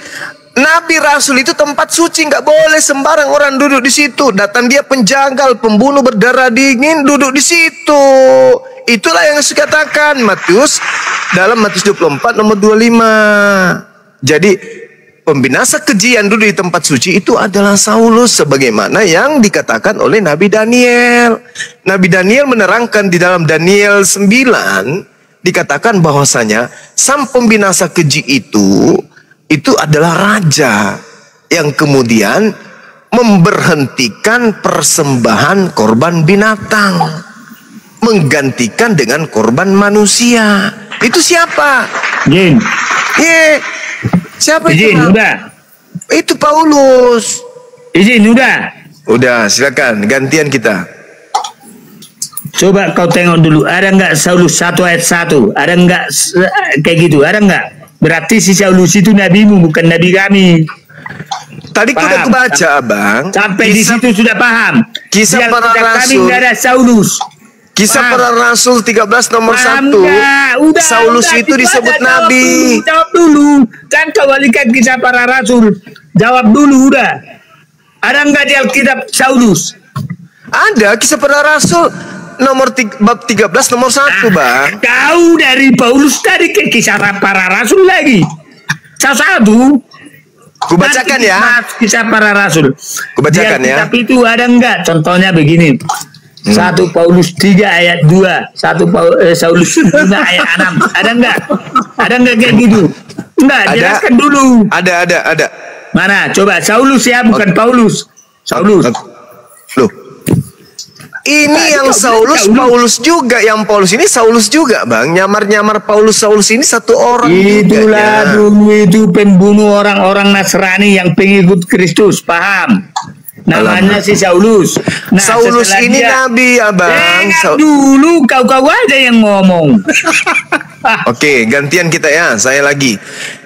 Nabi rasul itu tempat suci, nggak boleh sembarang orang duduk di situ. Datang dia penjangkal, pembunuh berdarah dingin, duduk di situ. Itulah yang dikatakan dalam Matius 24 nomor 25. Jadi pembinasa kejian duduk di tempat suci itu adalah Saulus, sebagaimana yang dikatakan oleh Nabi Daniel. Nabi Daniel menerangkan di dalam Daniel 9 dikatakan bahwasanya sang pembinasa keji itu adalah raja yang kemudian memberhentikan persembahan korban binatang, menggantikan dengan korban manusia. Itu siapa? Jin. Siapa Izin, itu? udah. Itu Paulus. Izin, udah. Udah, silakan gantian kita. Coba kau tengok dulu, ada nggak Saulus 1 ayat 1? Ada nggak kayak gitu? Ada nggak? Berarti si Saulus itu nabimu, bukan nabi kami. Tadi udah kebaca, Abang. Sampai di situ sudah paham. Kisah para kami rasul. nggak ada Saulus. Kisah para rasul 13 nomor 1. Udah, Saulus itu disebut nabi. Jawab dulu. Jangan kau balikan kisah para rasul. Jawab dulu udah. Ada nggak di Alkitab Saulus? Ada kisah para rasul bab 13 nomor 1, Bang. Kau dari Paulus tadi ke kisah para rasul lagi. Satu. Kubacakan ya. Kisah para rasul. Kubacakan ya. Tapi itu ada enggak? Contohnya begini. 1 Paulus 3 ayat 2, Saulus 5 ayat 6. Ada enggak? Ada enggak kayak gitu? Enggak, jelaskan dulu. Ada. Mana? Coba Saulus ya, bukan Paulus. Saulus. Loh. Ini yang Paulus juga, yang Paulus ini Saulus juga, Bang. Nyamar-nyamar Saulus ini satu orang. Itulah dulu itu pembunuh orang-orang Nasrani yang pengikut Kristus, paham? Namanya si Saulus. Nah, Saulus ini nabi, Abang. Dulu kau aja yang ngomong. Oke, gantian kita ya. Saya lagi.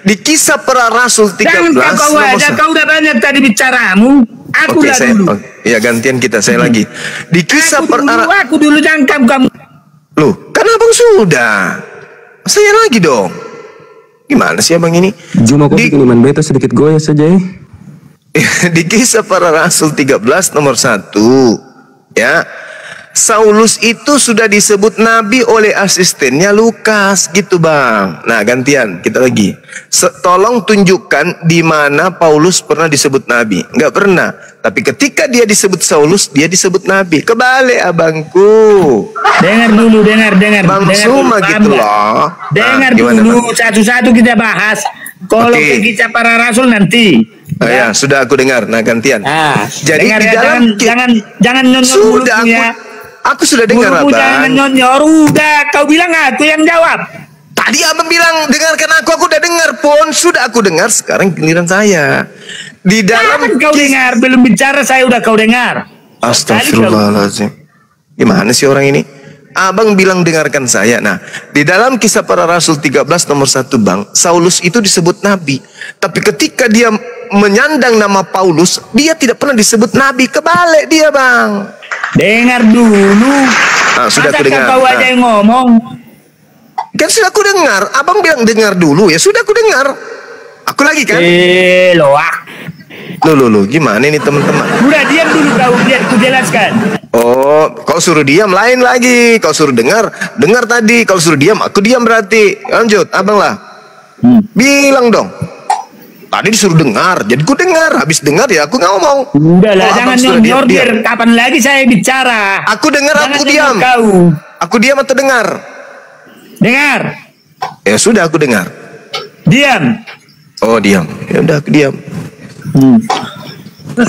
Di Kisah Para Rasul 13. Kau aja, kau udah banyak tadi bicaramu. Aku dulu. Ya, gantian kita. Saya lagi. Di Kisah Aku dulu jangkam kamu. Loh, kan Abang sudah. Saya lagi dong. Gimana sih Abang ini? Cuma kau bikin iman beta sedikit goyah saja ya. Di Kisah Para Rasul 13 nomor 1, ya, Saulus itu sudah disebut nabi oleh asistennya Lukas, gitu Bang. Nah, gantian kita lagi. Tolong tunjukkan di mana Paulus pernah disebut nabi. Enggak pernah. Tapi ketika dia disebut Saulus, dia disebut nabi. Kebalik, Abangku. Dengar dulu. Bang Suma gitu loh. Dengar dulu, satu-satu kita bahas. Kalau Kisah Para Rasul nanti. Ya, sudah aku dengar. Nah, gantian. Jadi di dalam jangan nyonyor ya. Aku sudah dengar, Abang. Jangan nyonyor. Udah, kau bilang aku yang jawab. Tadi Abang bilang dengarkan aku udah dengar pun. Sudah aku dengar, sekarang giliran saya. Di dalam kau dengar, belum bicara saya udah kau dengar. Astagfirullahaladzim. Gimana sih orang ini? Abang bilang dengarkan saya. Nah, di dalam Kisah Para Rasul 13 nomor 1, Bang, Saulus itu disebut nabi. Tapi ketika dia menyandang nama Paulus, dia tidak pernah disebut nabi. Kebalik dia, Bang. Dengar dulu. Nah, sudah aku dengar. Kau aja yang ngomong. Kan sudah aku dengar. Abang bilang dengar dulu, ya sudah aku dengar. Aku lagi kan? Loh, gimana ini teman-teman? Udah diam dulu kau, biar aku jelaskan. Oh, kau suruh diam lain lagi. Kau suruh dengar tadi. Kau suruh diam, aku diam berarti. Lanjut, Abang lah. Bilang dong. Tadi disuruh dengar, jadi ku dengar. Habis dengar ya aku ngomong. Udahlah, jangan nyonyor biar kapan lagi saya bicara. Aku dengar, jangan aku diam. Kau. Aku diam atau dengar? Dengar. Ya sudah, aku dengar. Diam. Oh, diam. Ya udah, aku diam.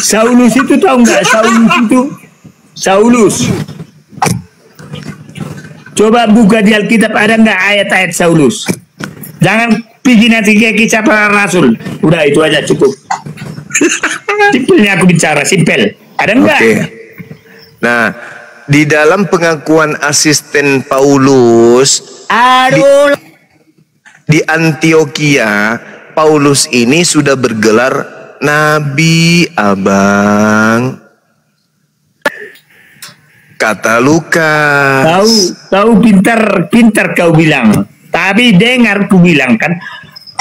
Saulus itu tahu nggak? Saulus. Coba buka di Alkitab, ada nggak ayat-ayat Saulus? Jangan pergi nanti ke Kisah Para Rasul. Udah itu aja cukup. Simpelnya aku bicara, simpel. Ada nggak? Oke. Nah, di dalam pengakuan asisten Paulus, di Antioquia, Paulus ini sudah bergelar nabi, abang. Kata Lukas. Tahu pintar kau bilang. Tapi dengar ku bilang kan.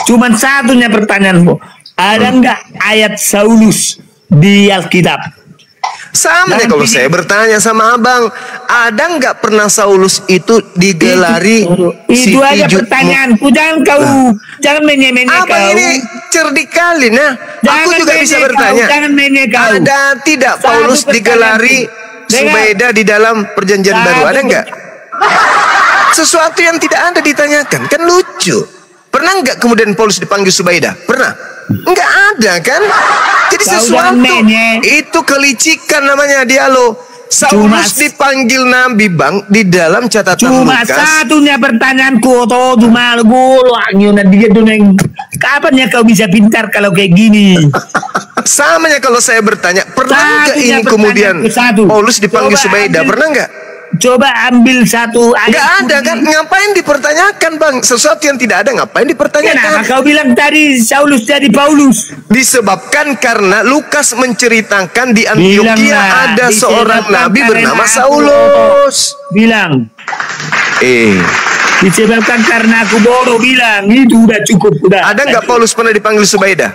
Cuman satunya pertanyaanmu. Ada nggak ayat Saulus di Alkitab? Sama nih kalau saya bertanya sama abang, ada nggak pernah Saulus itu digelari? Itu aja pertanyaanku. Jangan menye-menye kau. Abang ini cerdik kali, nah. Aku juga bisa bertanya. Jangan menye kau. Ada tidak Paulus digelari Subaidah di dalam perjanjian baru? Ada nggak? Sesuatu yang tidak ada ditanyakan, kan lucu. Pernah nggak kemudian Paulus dipanggil Subaidah? Pernah? Nggak ada kan? Jadi sesuatu itu kelicikan namanya dialog. Saulus dipanggil nabi bang di dalam catatan cuma Lukas. Satunya pertanyaanku tuh cuma kapan ya kau bisa pintar kalau kayak gini? Samanya kalau saya bertanya, pernah nggak ini kemudian Paulus dipanggil Subaidah? Pernah nggak? Coba ambil satu ayat. Nggak ada kan? Ngapain dipertanyakan bang? Sesuatu yang tidak ada ngapain dipertanyakan? Kenapa kau bilang tadi Saulus jadi Paulus? Disebabkan karena Lukas menceritakan di Antioquia ada seorang nabi bernama Saulus. Bilang. Disebabkan karena aku bodoh bilang itu udah cukup udah. Ada nggak Paulus pernah dipanggil Subaidah?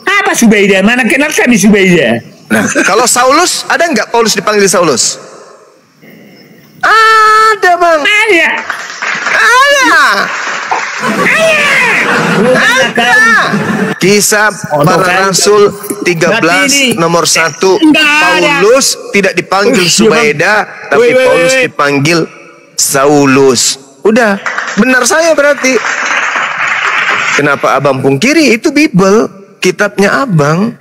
Apa Subaidah? Mana kenal kami Subaidah? Nah, kalau Saulus ada nggak Paulus dipanggil Saulus? Ada bang. Ada. Kisah para Rasul 13 nomor 1. Paulus tidak dipanggil Subaidah, tapi Paulus dipanggil Saulus. Udah, benar saya berarti. Kenapa abang pungkiri? Itu Bible, kitabnya abang.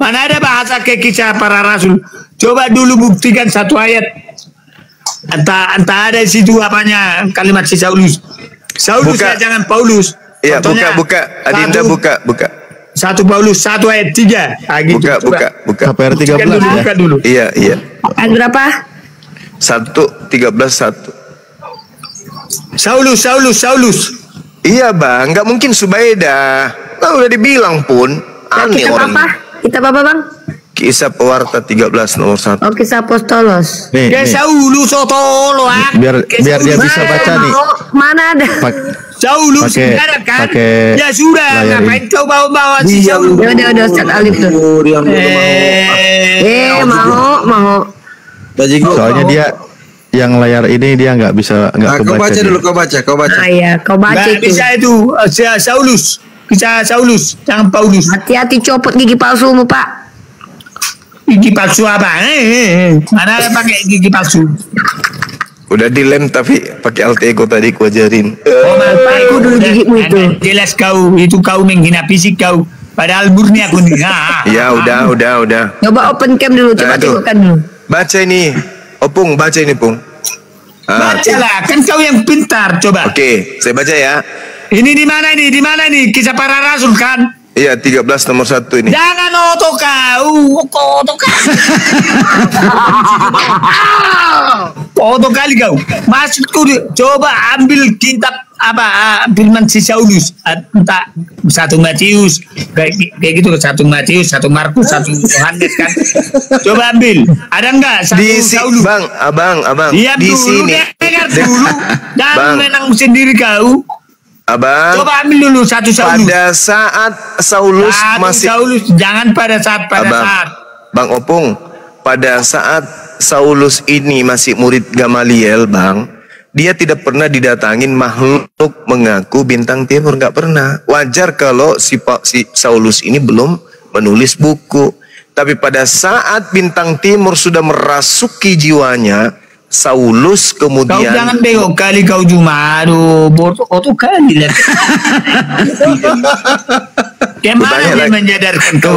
Mana ada bahasa kayak kisah para Rasul? Coba dulu buktikan satu ayat. Entah ada di situ apanya kalimat si Saulus. Saulus ya, jangan Paulus. Iya, buka. Adinda buka. 1 Paulus 1 ayat 3. Gitu. Buka. Sampai ayat 13 ya. Buka dulu. Iya. Ayat berapa? 1:13. Saulus. Iya bang, nggak mungkin Subaidah. Kan udah dibilang pun. Aneh orang. Kitab apa bang? Kisah Pewarta 13 nomor 1. Oh, Kisah Apostolos. Nih. Saulus Biar dia bisa baca nih. Mana ada? Saulus ada kan? Ya sudah, ngapain kau bawa si Saulus? Udah Ustaz Alif tuh. Mau. Soalnya dia yang layar ini dia nggak bisa kau baca dulu, kau baca. Iya, kau baca itu. Bisa itu Saulus. Kisah Saulus, jangan Paulus. Hati-hati copot gigi palsumu, Pak. Gigi palsu apa? Mana ada pakai gigi palsu? Udah dilem tapi pakai alter ego tadi ku ajarin. Aku dulu gigimu itu. Jelas itu kau menghina fisik kau. Padahal murni aku nih. Ya udah. Coba open cam dulu, coba tengokkan dulu. Baca ini, Opung, baca ini Pung. Bacalah, kan kau yang pintar, coba. Oke, saya baca ya. Ini di mana nih? Kisah para Rasul kan? Iya, 13 nomor 1 ini. Jangan oto kau. Oto kali kau. Maksudku coba ambil kitab firman si Saulus. Entah 1 Matius kayak gitu, 1 Matius, 1 Markus, 1 Yohanes kan. Coba ambil. Ada enggak 1 Saulus? Bang, abang. Diam di dulu, sini. dengar dulu. Jangan menang sendiri kau. Abang, coba ambil dulu 1 Saulus. Pada saat Saulus masih Saulus, jangan pada saat. Bang Opung, pada saat Saulus ini masih murid Gamaliel, Bang, dia tidak pernah didatangin makhluk mengaku bintang timur, nggak pernah. Wajar kalau si Saulus ini belum menulis buku. Tapi pada saat bintang timur sudah merasuki jiwanya, Saulus kemudian. Kau jangan bego kali kau cuma bodoh kali lah. Gimana dia menyadarkan kau?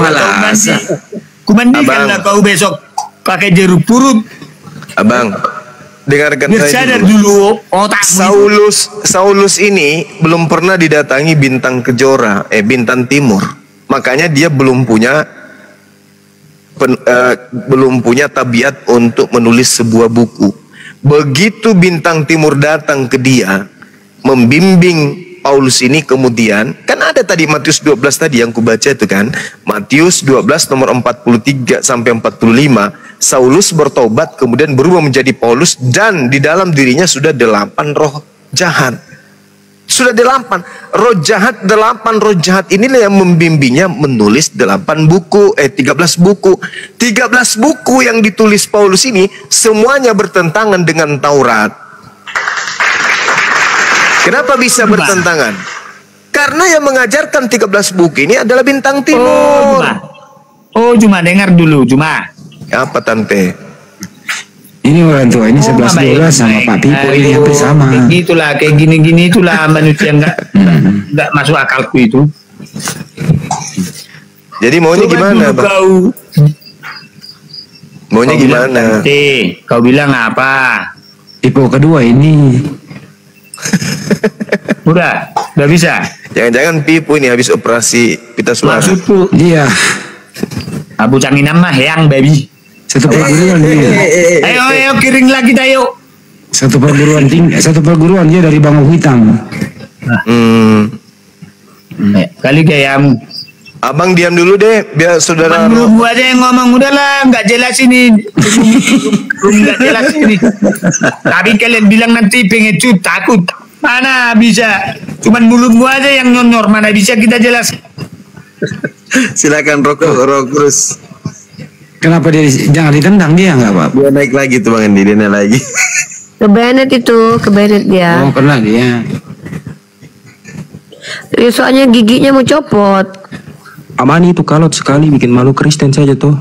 Kumandikanlah kau besok pakai jeruk purut. Abang, dengarkan saya dulu. Otak Saulus ini belum pernah didatangi bintang kejora, bintang timur. Makanya dia belum punya tabiat untuk menulis sebuah buku. Begitu bintang timur datang ke dia, membimbing Paulus ini kemudian, kan ada tadi Matius 12 tadi yang kubaca itu kan, Matius 12 nomor 43 sampai 45, Saulus bertobat kemudian berubah menjadi Paulus, dan di dalam dirinya sudah 8 roh jahat. Sudah 8 roh jahat, 8 roh jahat inilah yang membimbingnya menulis 13 buku. 13 buku yang ditulis Paulus ini semuanya bertentangan dengan Taurat. Kenapa bisa bertentangan? Karena yang mengajarkan 13 buku ini adalah Bintang Timur. Cuma dengar dulu, Cuma. Apa Tante? Ini orang tua ini 11-12 sama Pak Pipo ini hampir sama. Kayak gini-gini itulah manusia nggak masuk akalku itu. Jadi maunya gimana, Bang? Maunya gimana? Kau bilang apa? Pipo kedua ini. Udah bisa. Jangan-jangan Pipo ini habis operasi pita suara. Maksudku. Iya. Abu Canginam mah yang baby. Satu perguruan dia. Ayo kiring lagi tayo. Satu perguruan dia dari Bangau Hitam. Kali kayak Abang diam dulu deh, biar saudara. Menurut gua aja yang ngomong, udahlah, nggak jelas ini, nggak jelas ini. Tapi kalian bilang nanti pengecut, takut, mana bisa? Cuman mulut gua aja yang nyonyor, mana bisa kita jelas? Silakan Rokurus. Kenapa dia jangan ditendang dia nggak Pak? Dia naik lagi tuh Bang Andi, dia naik lagi. Ke Bennett dia. Oh kena dia. Soalnya giginya mau copot. Amani itu kalot sekali, bikin malu Kristen saja tuh.